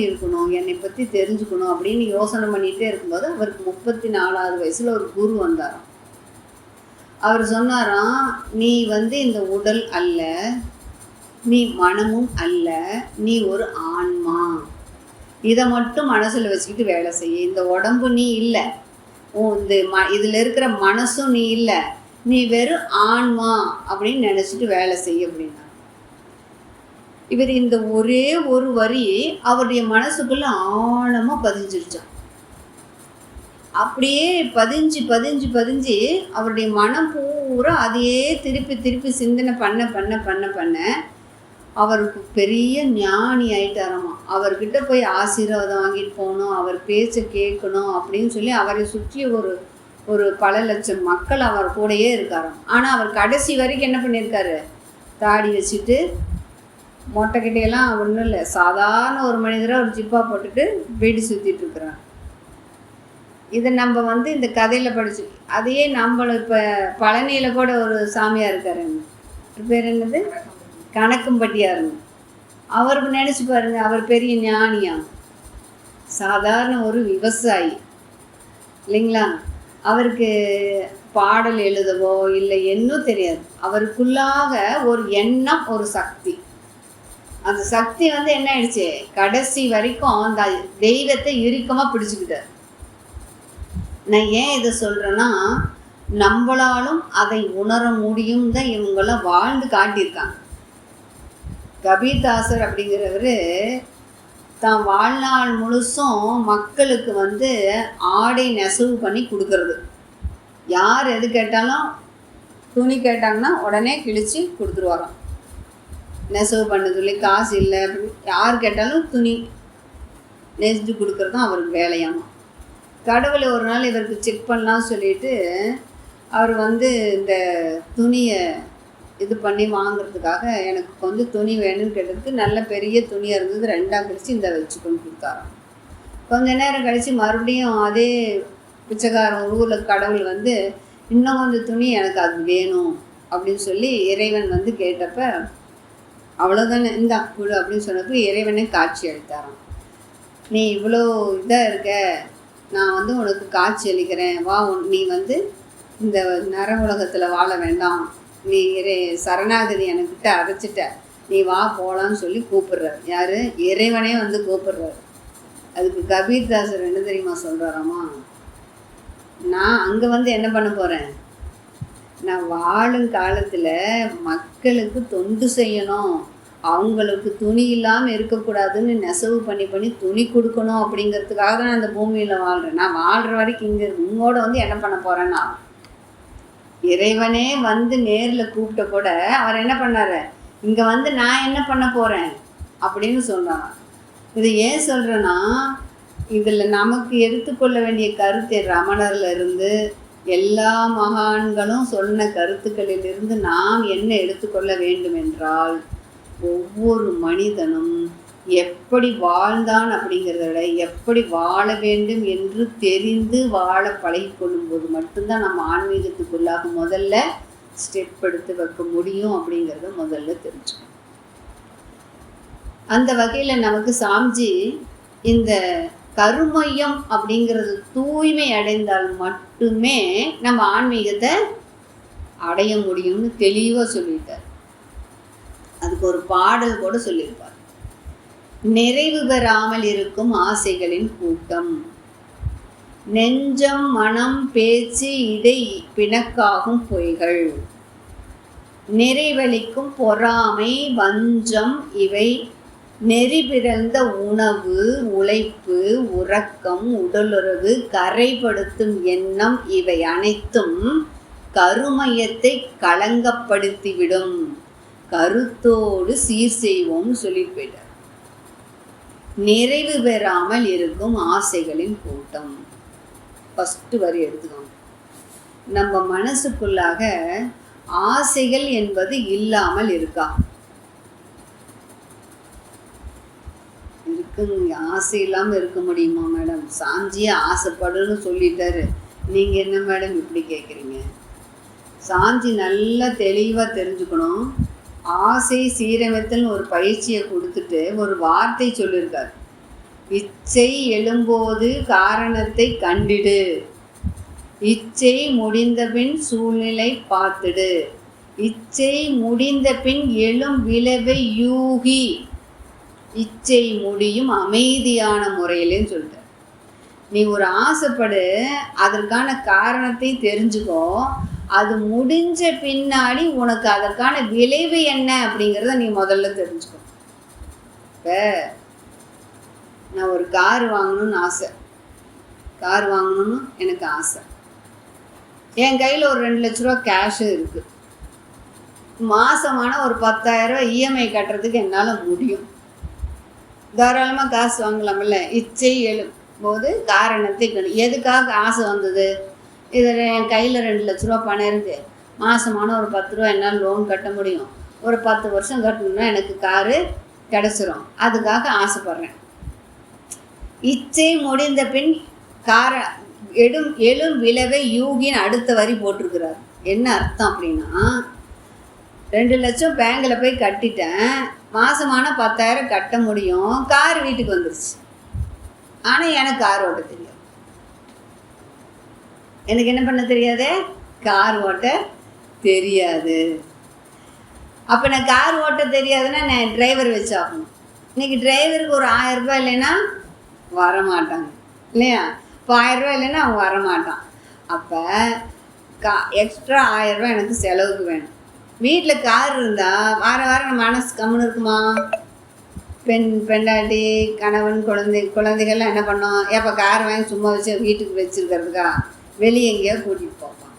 இருக்கணும், என்னை பற்றி தெரிஞ்சுக்கணும் அப்படின்னு யோசனை பண்ணிகிட்டே இருக்கும்போது அவருக்கு 34வது வயசில் ஒரு குரு வந்தாராம். அவர் சொன்னாராம், நீ இந்த உடல் அல்ல, நீ மனமும் அல்ல, நீ ஒரு ஆன்மா. இதை மட்டும் மனசில் வச்சுக்கிட்டு வேலை செய்ய. இந்த உடம்பு நீ இல்லை, இதில் இருக்கிற மனசும் நீ இல்லை, நீ வெறும் ஆன்மா அப்படின்னு நினச்சிட்டு வேலை செய்ய அப்படின்னா. இவர் இந்த ஒரே ஒரு வரி அவருடைய மனசுக்குள்ள ஆழமாக பதிஞ்சிருச்சான். அப்படியே பதிஞ்சு பதிஞ்சு பதிஞ்சு அவருடைய மனம் பூரா அதையே திருப்பி திருப்பி சிந்தனை பண்ண பண்ண பண்ண பண்ண அவருக்கு பெரிய ஞானி ஆயிட்டாராமா. அவர்கிட்ட போய் ஆசீர்வாதம் வாங்கிட்டு போகணும், அவர் பேச்சை கேட்கணும் அப்படின்னு சொல்லி அவரை சுற்றி ஒரு பல லட்சம் மக்கள் அவர் கூடயே இருக்காராம். ஆனால் அவர் கடைசி வரைக்கும் என்ன பண்ணியிருக்காரு, தாடி வச்சுட்டு மொட்டைக்கிட்டையெல்லாம் ஒன்றும் இல்லை, சாதாரண ஒரு மனிதராக ஒரு ஜிப்பா போட்டுட்டு வீடு சுற்றிட்டு இருக்கிறார். இதை நம்ம இந்த கதையில் படிச்சு அதையே நம்மளை இப்போ பழனியில் கூட ஒரு சாமியார் இருக்காரு, பேர் என்னது, கணக்கம்பட்டியாருங்க. அவருக்கு நினச்சி பாருங்க, அவர் பெரிய ஞானியா, சாதாரண ஒரு விவசாயி இல்லைங்களா. அவருக்கு பாடல் எழுதவோ இல்லை என்னும் தெரியாது. அவருக்குள்ளாக ஒரு எண்ணம், ஒரு சக்தி. அந்த சக்தி என்ன ஆயிடுச்சு, கடைசி வரைக்கும் அந்த தெய்வத்தை இறுக்கமாக பிடிச்சிக்கிட்டார். நான் ஏன் இதை சொல்கிறேன்னா, நம்மளாலும் அதை உணர முடியும் தான் இவங்களாம் வாழ்ந்து காட்டியிருக்காங்க. கபீர்தாசர் அப்படிங்கிறவர் தான் வாழ்நாள் முழுசும் மக்களுக்கு ஆடை நெசவு பண்ணி கொடுக்கறது. யார் எது கேட்டாலும், துணி கேட்டாங்கன்னா உடனே கிழிச்சு கொடுத்துருவாராம். நெசவு பண்ண சொல்லி காசு இல்லை அப்படின்னு யார் கேட்டாலும் துணி நெஞ்சு கொடுக்குறது தான் அவருக்கு வேலையாமா. கடவுளை ஒரு நாள் இவருக்கு செக் பண்ணலாம் சொல்லிட்டு அவர் இந்த துணியை இது பண்ணி வாங்கிறதுக்காக எனக்கு கொஞ்சம் துணி வேணும்னு கேட்டதுக்கு நல்ல பெரிய துணியாக இருந்தது, 2ஆக கழித்து இந்த வச்சுக்கொண்டு கொடுத்தாராம். கொஞ்ச நேரம் கழித்து மறுபடியும் அதே பிச்சைக்காரன் ஊரில் கடவுள் இன்னும் கொஞ்சம் துணி எனக்கு அது வேணும் அப்படின்னு சொல்லி இறைவன் கேட்டப்ப, அவ்வளோதானே இந்தா கொடு அப்படின்னு சொன்னப்போ இறைவனே காட்சி அளித்தாராம். நீ இவ்வளோ இதாக இருக்க, நான் உனக்கு காட்சி அளிக்கிறேன், வா, நீ இந்த நர உலகத்தில் வாழ வேண்டாம், நீ சரணாகதி எனக்கிட்ட அடைச்சிட்ட, நீ வா போகலான்னு சொல்லி கூப்பிடுறார். யார், இறைவனே கூப்பிடுறாரு. அதுக்கு கபீர்தாசர் என்ன தெரியுமா சொல்கிறாராமா, நான் அங்கே என்ன பண்ண போகிறேன், நான் வாழும் காலத்தில் மக்களுக்கு தொண்டு செய்யணும், அவங்களுக்கு துணி இல்லாமல் இருக்கக்கூடாதுன்னு நெசவு பண்ணி பண்ணி துணி கொடுக்கணும் அப்படிங்கிறதுக்காக தான் நான் அந்த பூமியில் வாழ்கிறேன். நான் வாழ்கிற வரைக்கும் இங்கே உங்களோட என்ன பண்ண போகிறேன்னா, இறைவனே நேரில் கூப்பிட்ட கூட அவர் என்ன பண்ணார், இங்கே நான் என்ன பண்ண போகிறேன் அப்படின்னு சொல்கிறாங்க. இது ஏன் சொல்கிறேன்னா, இதில் நமக்கு எடுத்துக்கொள்ள வேண்டிய கருத்து ரமணர்ல இருந்து எல்லா மகான்களும் சொன்ன கருத்துக்களிலிருந்து நாம் என்ன எடுத்துக்கொள்ள வேண்டும் என்றால், ஒவ்வொரு மனிதனும் எப்படி வாழ்ந்தான் அப்படிங்கிறத விட எப்படி வாழ வேண்டும் என்று தெரிந்து வாழ பழகிக்கொள்ளும் போது மட்டும்தான் நம்ம ஆன்மீகத்துக்குள்ளாக முதல்ல ஸ்டெப் எடுத்து வைக்க முடியும் அப்படிங்கிறத முதல்ல தெரிஞ்சுக்கணும். அந்த வகையில் நமக்கு சாமிஜி இந்த கருமையம் அப்படிங்கிறது தூய்மை அடைந்தால் மட்டுமே நம்ம ஆன்மீகத்தை அடைய முடியும்னு தெளிவாக சொல்லிட்டார். அதுக்கு ஒரு பாடல் கூட சொல்லியிருப்பார், நிறைவு பெறாமல் இருக்கும் ஆசைகளின் கூட்டம், நெஞ்சம் மனம் பேச்சு இடை பிணக்காகும் பொய்கள், நிறைவளிக்கும் பொறாமை வஞ்சம் இவை நெறி பிறந்த உணவு உழைப்பு உறக்கம் உடலுறவு கரைப்படுத்தும் எண்ணம் இவை அனைத்தும் கருமையத்தை களங்கப்படுத்திவிடும், கருத்தோடு சீர் செய்வோம்னு சொல்லிட்டு போயிட்டார். நிறைவு பெறாமல் இருக்கும் ஆசைகளின் கூட்டம். ஃபஸ்ட்டு வரி எடுத்துக்கோங்க. நம்ம மனசுக்குள்ளாக ஆசைகள் என்பது இல்லாமல் இருக்கா? இருக்குங்க. ஆசை இல்லாமல் இருக்க முடியுமா மேடம்? சாஞ்சியே ஆசைப்படுன்னு சொல்லிட்டாரு, நீங்கள் என்ன மேடம் இப்படி கேட்குறீங்க? சாஞ்சி நல்லா தெளிவாக தெரிஞ்சுக்கணும், ஆசை சீரமைத்தல்னு ஒரு பயிற்சியை கொடுத்துட்டு ஒரு வார்த்தை சொல்லியிருக்காரு. இச்சை எழும்போது காரணத்தை கண்டிடு, இச்சை முடிந்தபின் சூழ்நிலை பார்த்துடு, இச்சை முடிந்த பின் எழும் விளைவை யூகி, இச்சை முடியும் அமைதியான முறையிலேன்னு சொல்லிட்டார். நீ ஒரு ஆசைப்படு, அதற்கான காரணத்தை தெரிஞ்சுக்கோ, அது முடிஞ்ச பின்னாடி உனக்கு அதற்கான விளைவு என்ன அப்படிங்கிறத நீ முதல்ல தெரிஞ்சுக்கோ. இப்போ நான் ஒரு கார் வாங்கணும்னு ஆசை, கார் வாங்கணும்னு எனக்கு ஆசை. என் கையில் ஒரு 2 லட்ச ரூபா கேஷு இருக்குது. மாதமான ஒரு 10,000 ரூபா இஎம்ஐ கட்டுறதுக்கு என்னால் முடியும். தாராளமாக காசு வாங்கலாமில்ல. இச்சை எழும்போது காரணத்தை எதுக்காக ஆசை வந்தது? இதில் என் கையில் 2 லட்ச ரூபா பணம் இருக்குது, மாதமான ஒரு 10 ரூபா என்னால் லோன் கட்ட முடியும், ஒரு 10 வருஷம் கட்டணும்னா எனக்கு காரு கிடச்சிரும், அதுக்காக ஆசைப்பட்றேன். இச்சை முடிந்த பின் எழும் விளைவை யூகின்னு அடுத்த வரி போட்டிருக்கிறார். என்ன அர்த்தம் அப்படின்னா, 2 லட்சம் பேங்கில் போய் கட்டிட்டேன், மாதமான 10,000 கட்ட முடியும், கார் வீட்டுக்கு வந்துருச்சு. ஆனால் எனக்கு கார் ஓட்ட தெரியாது. எனக்கு என்ன பண்ண தெரியாது? கார் ஓட்ட தெரியாது. அப்போ நான் கார் ஓட்ட தெரியாதுன்னா நான் டிரைவர் வச்சு ஆகணும். இன்றைக்கி டிரைவருக்கு ஒரு 1000 ரூபாய் இல்லைன்னா வரமாட்டாங்க இல்லையா? இப்போ 1000 ரூபாய் இல்லைன்னா அவன் வரமாட்டான். அப்போ எக்ஸ்ட்ரா 1000 ரூபாய் எனக்கு செலவுக்கு வேணும். வீட்டில் கார் இருந்தால் வாரம் மனசு கம்முன்னு இருக்குமா? பெண்டாட்டி கணவன் குழந்தைகள்லாம் என்ன பண்ணோம்? எப்போ கார் வாங்கி சும்மா வச்சு வீட்டுக்கு வச்சுருக்கிறதுக்கா? வெளியே எங்கேயோ கூட்டிகிட்டு போவான்.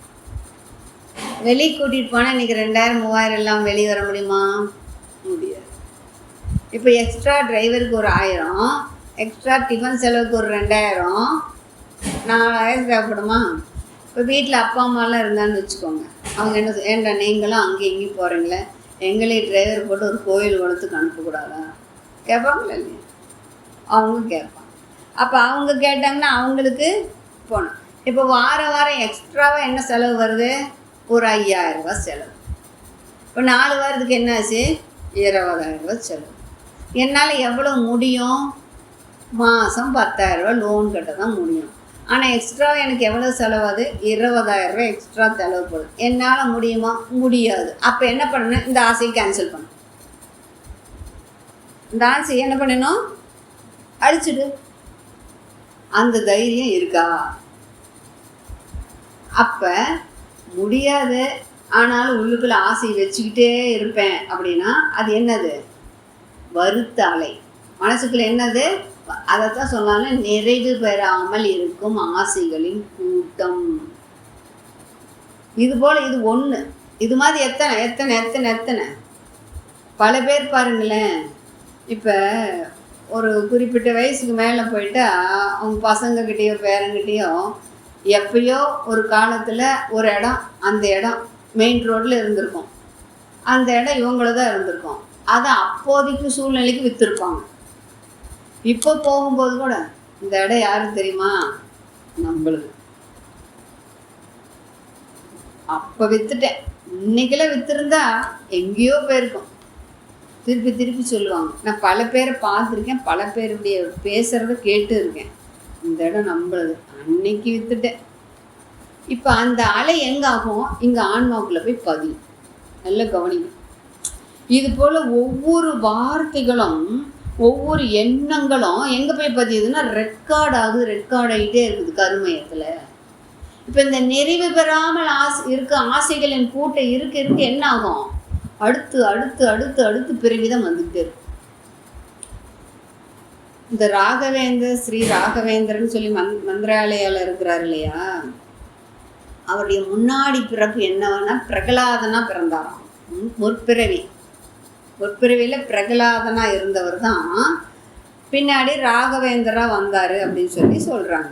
வெளியே கூட்டிகிட்டு போனால் இன்றைக்கி 2000 3000 எல்லாம் வெளியே வர முடியுமா? முடியாது. இப்போ எக்ஸ்ட்ரா டிரைவருக்கு ஒரு 1000, எக்ஸ்ட்ரா டிஃபன் செலவுக்கு ஒரு 2000, 4000 தேவைப்படுமா? இப்போ வீட்டில் அப்பா அம்மாலாம் இருந்தான்னு வச்சுக்கோங்க. அவங்க என்ன ஏன்டா நீங்களும் அங்கேயும் இங்கேயும் போகிறீங்களே, எங்களையும் டிரைவர் போட்டு ஒரு கோயில் குளத்துக்கு அனுப்பக்கூடாதா கேட்பாங்களா இல்லையா? அவங்க கேட்பாங்க. அப்போ அவங்க கேட்டாங்கன்னா அவங்களுக்கு போகணும். இப்போ வாரம் எக்ஸ்ட்ராவாக என்ன செலவு வருது? ஒரு 5000 ரூபா செலவு. இப்போ 4 வாரத்துக்கு என்னாச்சு? 20,000 ரூபா செலவு. என்னால் எவ்வளோ முடியும்? மாதம் 10,000 ரூபா லோன் கட்ட தான் முடியும். ஆனால் எக்ஸ்ட்ரா எனக்கு எவ்வளோ செலவாது? 20,000 ரூபா எக்ஸ்ட்ரா தேவைப்படுது. என்னால் முடியுமா? முடியாது. அப்போ என்ன பண்ணணும்? இந்த ஆசையை கேன்சல் பண்ணணும். இந்த ஆசையை என்ன பண்ணணும்? அழிச்சிடு. அந்த தைரியம் இருக்கா? அப்போ முடியாது, ஆனாலும் உள்ளுக்குள்ளே ஆசையை வச்சுக்கிட்டே இருப்பேன் அப்படின்னா அது என்னது? வருத்த அலை. மனசுக்குள்ள என்னது? அதைத்தான் சொன்னாலும் நிறைவு பெறாமல் இருக்கும் ஆசைகளின் கூட்டம். இது போல் இது ஒன்று. இது மாதிரி எத்தனை எத்தனை எத்தனை எத்தனை பல பேர் பாருங்களேன். இப்போ ஒரு குறிப்பிட்ட வயசுக்கு மேலே போயிட்டா அவங்க பசங்கக்கிட்டேயோ பேரங்கிட்டேயோ எப்பயோ ஒரு காலத்தில் ஒரு இடம், அந்த இடம் மெயின் ரோட்டில் இருந்திருக்கும், அந்த இடம் இவங்கள தான் இருந்திருக்கும். அதை அப்போதைக்கு சூழ்நிலைக்கு விற்றுருப்பாங்க. இப்போ போகும்போது கூட இந்த இடம் யாருக்கு தெரியுமா? நம்மளுக்கு. அப்போ விற்றுட்டேன், இன்னைக்கெல்லாம் விற்றுருந்தா எங்கேயோ போயிருக்கோம். திருப்பி திருப்பி சொல்லுவாங்க. நான் பல பேரை பார்த்துருக்கேன், பல பேருடைய பேசுகிறத கேட்டு இருக்கேன். இந்த இடம் நம்மளது, அன்னைக்கு விற்றுட்டேன். இப்போ அந்த அலை எங்காகும்? இங்கே ஆன்மாவுக்குள்ளே போய் பதியும். நல்ல கவனிக்கும். இது போல் ஒவ்வொரு வார்த்தைகளும் ஒவ்வொரு எண்ணங்களும் எங்கே போய் பதியுதுன்னா ரெக்கார்ட் ஆகிட்டே இருக்குது கருமையத்தில். இப்போ இந்த நிறைவு பெறாமல் ஆசைகளின் கூட்டம் இருக்க என்ன ஆகும்? அடுத்து அடுத்து அடுத்து அடுத்து பிறவிதான் வந்துக்கிட்டே இருக்கும். இந்த ஸ்ரீ ராகவேந்திரன் சொல்லி மந்திராலயாவில் இருக்கிறார் இல்லையா, அவருடைய முன்னாடி பிறப்பு என்னவன்னா பிரகலாதனா பிறந்தாராம். முற்பிறவியில் பிரகலாதனா இருந்தவர் தான் பின்னாடி ராகவேந்திரா வந்தார் அப்படின்னு சொல்லி சொல்கிறாங்க.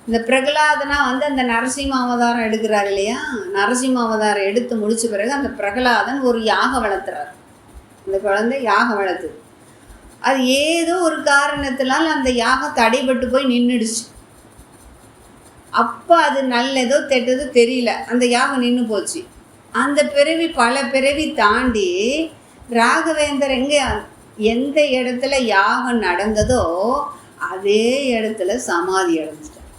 இந்த பிரகலாதனா அந்த நரசிம்ம அவதாரம் எடுக்கிறார் இல்லையா, நரசிம்ம அவதாரம் எடுத்து முடிச்ச பிறகு அந்த பிரகலாதன் ஒரு யாகம் வளர்த்துறார். அந்த குழந்தை யாகம் வளர்த்துது. அது ஏதோ ஒரு காரணத்தினால் அந்த யாகம் தடைபட்டு போய் நின்றுடுச்சு. அப்போ அது நல்லதோ தெட்டதோ தெரியல, அந்த யாகம் நின்று போச்சு. அந்த பிறவி பல பிறவி தாண்டி ராகவேந்தர் எந்த இடத்துல யாகம் நடந்ததோ அதே இடத்துல சமாதி அடைஞ்சிட்டார்.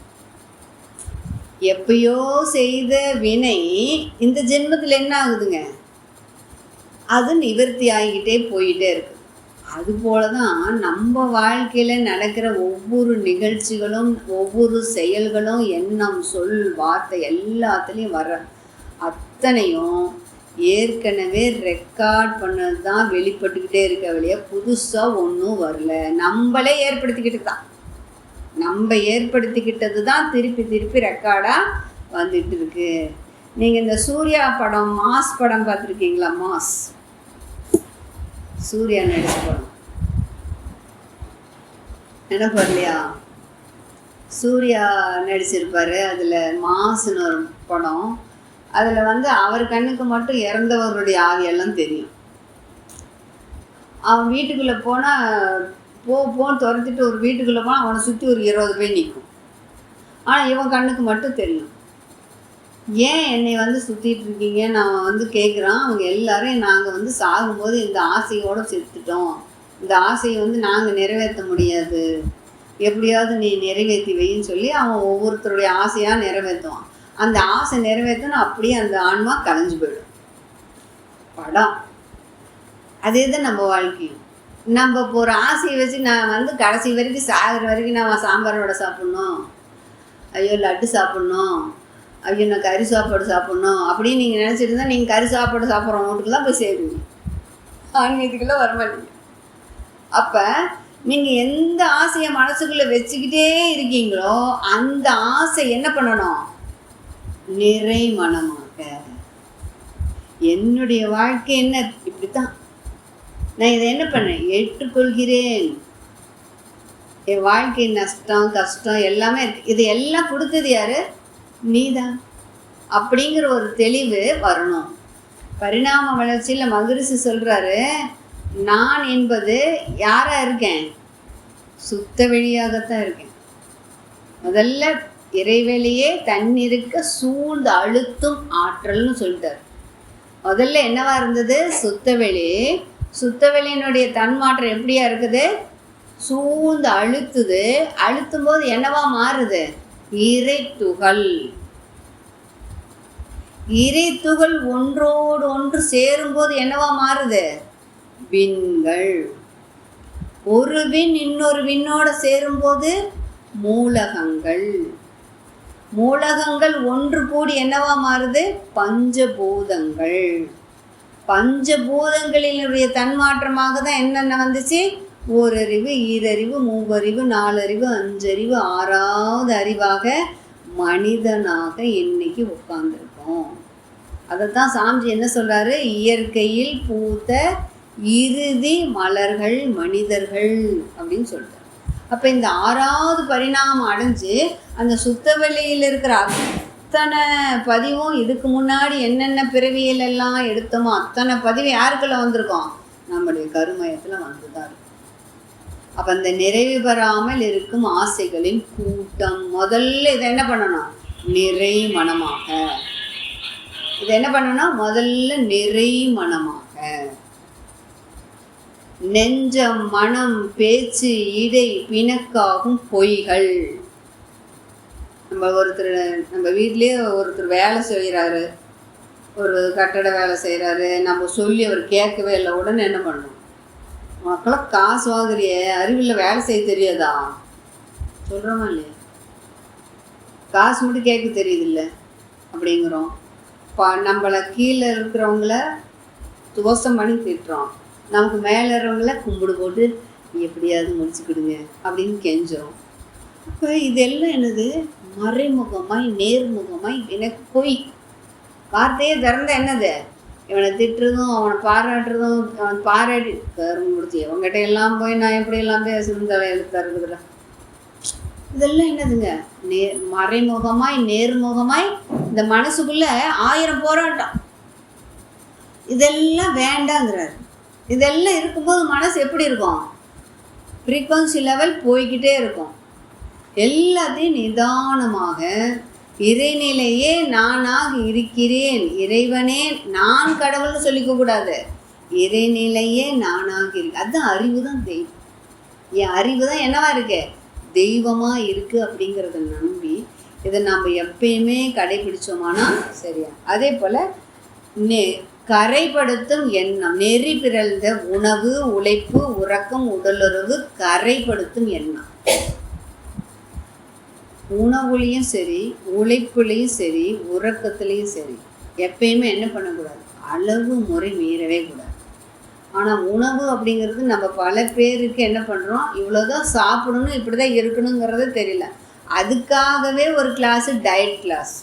எப்பயோ செய்த வினை இந்த ஜென்மத்தில் என்ன ஆகுதுங்க, அது நிவர்த்தி ஆகிக்கிட்டே போயிட்டே இருக்கு. அதுபோல தான் நம்ம வாழ்க்கையில் நடக்கிற ஒவ்வொரு நிகழ்ச்சிகளும் ஒவ்வொரு செயல்களும் எண்ணம் சொல் வார்த்தை எல்லாத்துலேயும் வர அத்தனையும் ஏற்கனவே ரெக்கார்ட் பண்ணது தான் வெளிப்பட்டுக்கிட்டே இருக்க வழியா புதுசாக ஒன்றும் வரல. நம்மளே ஏற்படுத்திக்கிட்டு தான், நம்ம ஏற்படுத்திக்கிட்டது தான் திருப்பி திருப்பி ரெக்கார்டாக வந்துட்டு இருக்கு. நீங்கள் இந்த சூர்யா படம் மாஸ் படம் பார்த்துருக்கீங்களா? மாஸ் சூர்யா நடிச்ச படம் நினைப்பு இல்லையா? சூர்யா நடிச்சிருப்பார். அதில் மாசுன்னு ஒரு படம். அதில் அவர் கண்ணுக்கு மட்டும் இறந்தவருடைய ஆவியெல்லாம் தெரியும். அவன் வீட்டுக்குள்ளே போனால் போன்னு துரத்திட்டு ஒரு வீட்டுக்குள்ளே போனால் அவனை சுற்றி ஒரு 20 பேர் நிற்கும். ஆனால் இவன் கண்ணுக்கு மட்டும் தெரியும். ஏன் என்னை சுற்றிட்டு இருக்கீங்க நான் கேட்குறான். அவங்க எல்லாரும் நாங்கள் சாகும்போது இந்த ஆசையோடு செத்துட்டோம், இந்த ஆசையை நாங்கள் நிறைவேற்ற முடியாது, எப்படியாவது நீ நிறைவேற்றி வைன்னு சொல்லி அவன் ஒவ்வொருத்தருடைய ஆசையாக நிறைவேற்றுவான். அந்த ஆசை நிறைவேற்றணும் அப்படியே அந்த ஆன்மா கலைஞ்சு போயிடும். படம் அதே தான் நம்ம வாழ்க்கையும். நம்ம இப்போ ஒரு ஆசையை வச்சு நான் கடைசி வரைக்கும் சாகிற வரைக்கும் நான் சாம்பார் வடை சாப்பிட்ணும், ஐயோ லட்டு சாப்பிட்ணும், ஐயோ நான் கறி சாப்பாடு சாப்பிட்ணும் அப்படின்னு நீங்கள் நினச்சிட்டு இருந்தால் நீங்கள் கறி சாப்பாடு சாப்பிட்ற வீட்டுக்கு தான் போய் சேருவீங்க, ஆன்மீகத்துக்குள்ளே வரமாட்டீங்க. அப்போ நீங்கள் எந்த ஆசையை மனசுக்குள்ளே வச்சுக்கிட்டே இருக்கீங்களோ அந்த ஆசை என்ன பண்ணணும்? நிறை மனமாக. என்னுடைய வாழ்க்கை என்ன இப்படித்தான், நான் இதை என்ன பண்ணேன், ஏற்றுக்கொள்கிறேன். என் வாழ்க்கை நஷ்டம் கஷ்டம் எல்லாமே இருக்கு, இது எல்லாம் கொடுத்தது யாரு? நீதான். அப்படிங்கிற ஒரு தெளிவு வரணும். பரிணாம வளர்ச்சியில் மகரிஷி சொல்கிறாரு, நான் என்பது யாராக இருக்கேன்? சுத்த வெளியாகத்தான் இருக்கேன். முதல்ல இறைவெளியே தன்னிருக்க சூழ்ந்து அழுத்தும் ஆற்றல்னு சொல்லிட்டார். முதல்ல என்னவா இருந்தது? சுத்தவெளி. சுத்தவெளியினுடைய தன்மாற்றம் எப்படியா இருக்குது? சூழ்ந்து அழுத்துது. அழுத்தும் போது என்னவா மாறுது? இறை துகள். இறை துகள் ஒன்றோடு ஒன்று சேரும்போது என்னவா மாறுது? விண்கள். ஒரு விண் இன்னொரு விண்ணோட சேரும்போது மூலகங்கள். மூலகங்கள் ஒன்று கூடி என்னவா மாறுது? பஞ்சபூதங்கள். பஞ்சபூதங்களினுடைய தன்மாற்றமாக தான் என்னென்ன வந்துச்சு? ஓரறிவு, ஈரறிவு, மூவறிவு, 4 அறிவு, 5 அறிவு, 6வது அறிவாக மனிதனாக இன்னைக்கு உட்கார்ந்துருக்கோம். அதைத்தான் சாமிஜி என்ன சொல்றாரு? இயற்கையில் பூத்த இறுதி மலர்கள் மனிதர்கள் அப்படின்னு சொல்றாரு. அப்போ இந்த 6வது பரிணாமம் அடைஞ்சு அந்த சுத்தவெளியில் இருக்கிற அத்தனை பதிவும் இதுக்கு முன்னாடி என்னென்ன பிறவியிலெல்லாம் எடுத்தோமோ அத்தனை பதிவு யாருக்குள்ள வந்திருக்கோம்? நம்முடைய கருமயத்தில் வந்துதான் இருக்கும். அப்போ அந்த நிறைவு பெறாமல் இருக்கும் ஆசைகளின் கூட்டம். முதல்ல இதை என்ன பண்ணணும்? நிறை மனமாக. இதை என்ன பண்ணணும்? முதல்ல நிறை மனமாக. நெஞ்சம் மனம் பேச்சு இடை பிணக்காகும் பொய்கள். நம்ம வீட்லேயே ஒருத்தர் வேலை செய்கிறாரு, ஒரு கட்டட வேலை செய்கிறாரு, நம்ம சொல்லி அவர் கேட்கவே இல்லை. உடனே என்ன பண்ணணும்? மக்களாக காசு வாங்குறிய, அறிவில் வேலை செய்ய தெரியாதா சொல்கிறோமா இல்லையா? காசு மட்டும் கேட்க தெரியுதில்ல அப்படிங்கிறோம். நம்மளை கீழே இருக்கிறவங்கள துவசம் பண்ணி திட்டுறோம், நமக்கு மேலே இருக்கிறவங்கள கும்பிடு போட்டு எப்படியாவது முடிச்சுக்கிடுங்க அப்படின்னு கெஞ்சுறோம். அப்போ இதெல்லாம் என்னது? மறைமுகமாய் நேர்முகமாய் எனக்கு போய் வார்த்தையே திறந்த என்னது? இவனை திட்டுறதும் அவனை பாராட்டுறதும், அவன் பாராட்டி கரும்பு முடிச்சு இவங்ககிட்ட எல்லாம் போய் நான் எப்படியெல்லாம் பேசணும் தலை எழுத்தா இருக்குதுல. இதெல்லாம் என்னதுங்க? மறைமுகமாய் நேர்முகமாய் இந்த மனசுக்குள்ள 1000 போராட்டம். இதெல்லாம் வேண்டாங்கிறார். இதெல்லாம் இருக்கும்போது மனசு எப்படி இருக்கும்? ஃப்ரீக்வன்சி லெவல் போய்கிட்டே இருக்கும். எல்லாத்தையும் நிதானமாக இறைநிலையே நானாக இருக்கிறேன், இறைவனே நான் கடவுள்னு சொல்லிக்க கூடாது, இறைநிலையே நானாக இருக்கு. அதுதான் அறிவு தான் தெய்வம். என் அறிவு தான் என்னவா இருக்கு, தெய்வமாக இருக்குது அப்படிங்கிறத நம்பி இதை நம்ம எப்பயுமே கடைபிடிச்சோமானா சரியா. அதே போல் கரைப்படுத்தும் எண்ணம், நெறி பிறழ்ந்த உணவு, உழைப்பு, உறக்கம், உடலுறவு, கரைப்படுத்தும் எண்ணம். உணவுலையும் சரி, உழைப்புலையும் சரி, உறக்கத்துலேயும் சரி, எப்பயுமே என்ன பண்ணக்கூடாது, அளவு முறை மீறவே கூடாது. ஆனால் உணவு அப்படிங்கிறது நம்ம பல பேருக்கு என்ன பண்ணுறோம், இவ்வளோதான் சாப்பிடணும், இப்படி தான் இருக்கணுங்கிறது தெரியல. அதுக்காகவே ஒரு கிளாஸு டயட் கிளாஸ்,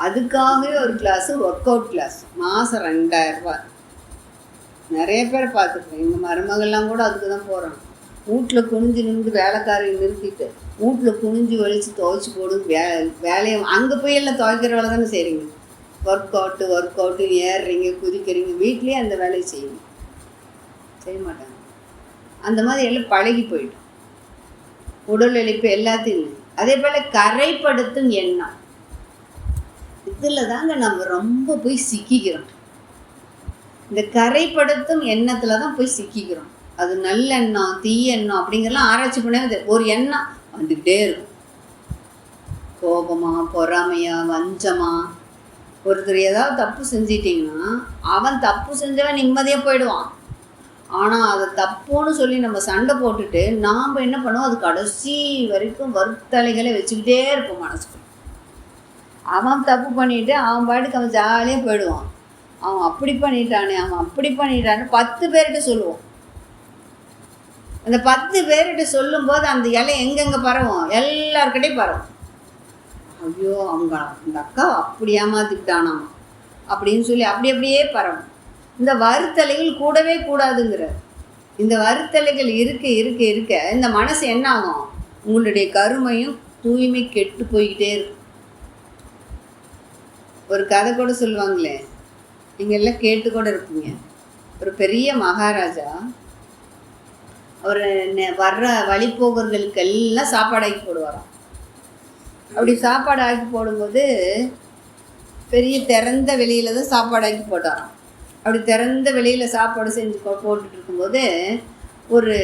அதுக்காகவே ஒரு கிளாஸு ஒர்க் அவுட் கிளாஸ், மாதம் 2000 ரூபா. நிறைய பேரை பார்த்துருக்கேன். எங்கள் மருமகள்லாம் கூட அதுக்கு தான் போகிறாங்க. வீட்டில் குனிஞ்சு நின்று வேலைக்காரையை நிறுத்திட்டு வீட்டில் குனிஞ்சு வலித்து துவைச்சி போடும் வேலையை அங்கே போய் எல்லாம் துவைக்கிற வேலை தானே செய்கிறீங்க. ஒர்க் அவுட்டு ஏறுறீங்க, குதிக்கிறீங்க, வீட்லேயே அந்த வேலையை செய்யுங்க. செய்ய மாட்டாங்க. அந்த மாதிரி எல்லாம் பழகி போயிட்டோம். உடல் உழைப்பு எல்லாத்தையும். அதே போல் கரைப்படுத்தும் எண்ணம், இதில் தாங்க நம்ம ரொம்ப போய் சிக்கிக்கிறோம். இந்த கரைப்படுத்தும் எண்ணத்தில் தான் போய் சிக்கிக்கிறோம். அது நல்லெண்ணம், தீயெண்ணம் அப்படிங்கிறலாம் ஆராய்ச்சி பண்ணவே ஒரு எண்ணம் வந்துக்கிட்டே இருக்கும். கோபமா, பொறாமையா, வஞ்சமா. ஒருத்தர் ஏதாவது தப்பு செஞ்சிட்டிங்கன்னா அவன் தப்பு செஞ்சவன் நிம்மதியாக போயிடுவான். ஆனால் அதை தப்புன்னு சொல்லி நம்ம சண்டை போட்டுட்டு நாம் என்ன பண்ணுவோம், அது கடைசி வரைக்கும் வருத்தலைகளை வச்சுக்கிட்டே இருப்போம் மனசுக்கு. அவன் தப்பு பண்ணிவிட்டு அவன் பாட்டுக்கு அவன் ஜாலியாக போயிடுவான். அவன் அப்படி பண்ணிட்டானே, அவன் அப்படி பண்ணிட்டான்னு 10 பேர்கிட்ட சொல்லுவோம். அந்த 10 பேர்கிட்ட சொல்லும்போது அந்த இலை எங்கெங்கே பரவும், எல்லாருக்கிட்டையும் பரவும். ஐயோ அவங்க அந்த அக்கா அப்படி ஏமாத்திட்டானாமா அப்படின்னு சொல்லி அப்படியே பரவும். இந்த வருத்தலைகள் கூடவே கூடாதுங்கிற. இந்த வருத்தலைகள் இருக்க இந்த மனசு என்ன ஆகும், உங்களுடைய கருமையும் தூய்மை கெட்டு போய்கிட்டே இருக்கும். ஒரு கதை கூட சொல்லுவாங்களே, நீங்கள் எல்லாம் கேட்டு கூட இருப்பீங்க. ஒரு பெரிய மகாராஜா அவர் வர்ற வழிபோகர்களுக்கெல்லாம் சாப்பாடாக்கி போடுவாராம். அப்படி சாப்பாடு ஆக்கி போடும்போது பெரிய திறந்த வெளியில் தான் சாப்பாடாக்கி போட்டாராம். அப்படி திறந்த வெளியில் சாப்பாடு செஞ்சு போட்டுட்டு இருக்கும்போது ஒரு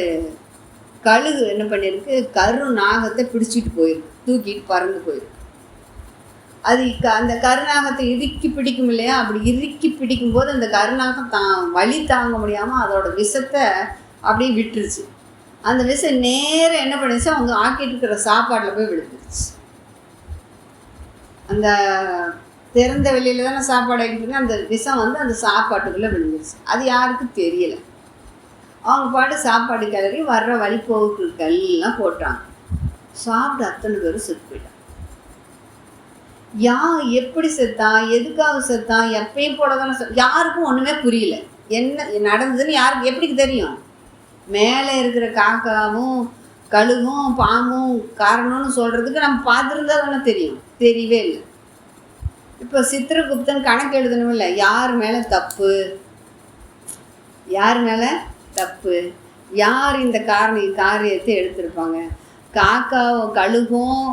கழுகு என்ன பண்ணியிருக்கு, கரு நாகத்தை பிடிச்சிட்டு போயிருக்கு, தூக்கிட்டு பறந்து போயிருக்கு. அது அந்த கருநாகத்தை இறுக்கி பிடிக்கும் இல்லையா, அப்படி இறுக்கி பிடிக்கும்போது அந்த கருநாகம் வலி தாங்க முடியாமல் அதோட விஷத்தை அப்படியே விட்டுருச்சு. அந்த விஷம் நேரம் என்ன பண்ணிச்சு, அவங்க ஆக்கிட்டு இருக்கிற சாப்பாட்டில் போய் விழுந்துருச்சு. அந்த திறந்த வெளியில் தானே சாப்பாடு ஆக்கிட்டு அந்த விஷம் அந்த சாப்பாட்டுக்குள்ளே விழுந்துருச்சு. அது யாருக்கும் தெரியலை. அவங்க பாட்டு சாப்பாடு கிளறி வர்ற வழிபோக்குக்கெல்லாம் போட்டாங்க. சாப்பிட்டு அத்தனை பேரும் செத்து போயிட்டாங்க. எப்படி செத்தான், எதுக்காக செத்தான், எப்பயும் போல தானே யாருக்கும் ஒன்றுமே புரியல. என்ன நடந்ததுன்னு யாருக்கு எப்படி தெரியும்? மேலே இருக்கிற காக்காவும் கழுகும் பாம்பும் காரணம்னு சொல்கிறதுக்கு நம்ம பார்த்துருந்தா தானே தெரியும். தெரியவே இல்லை. இப்போ சித்திரகுப்தன் கணக்கு எழுதணும் இல்லை, யார் மேலே தப்பு, யார் மேலே தப்பு, யார் இந்த காரியத்தை எடுத்திருப்பாங்க. காக்காவும் கழுகும்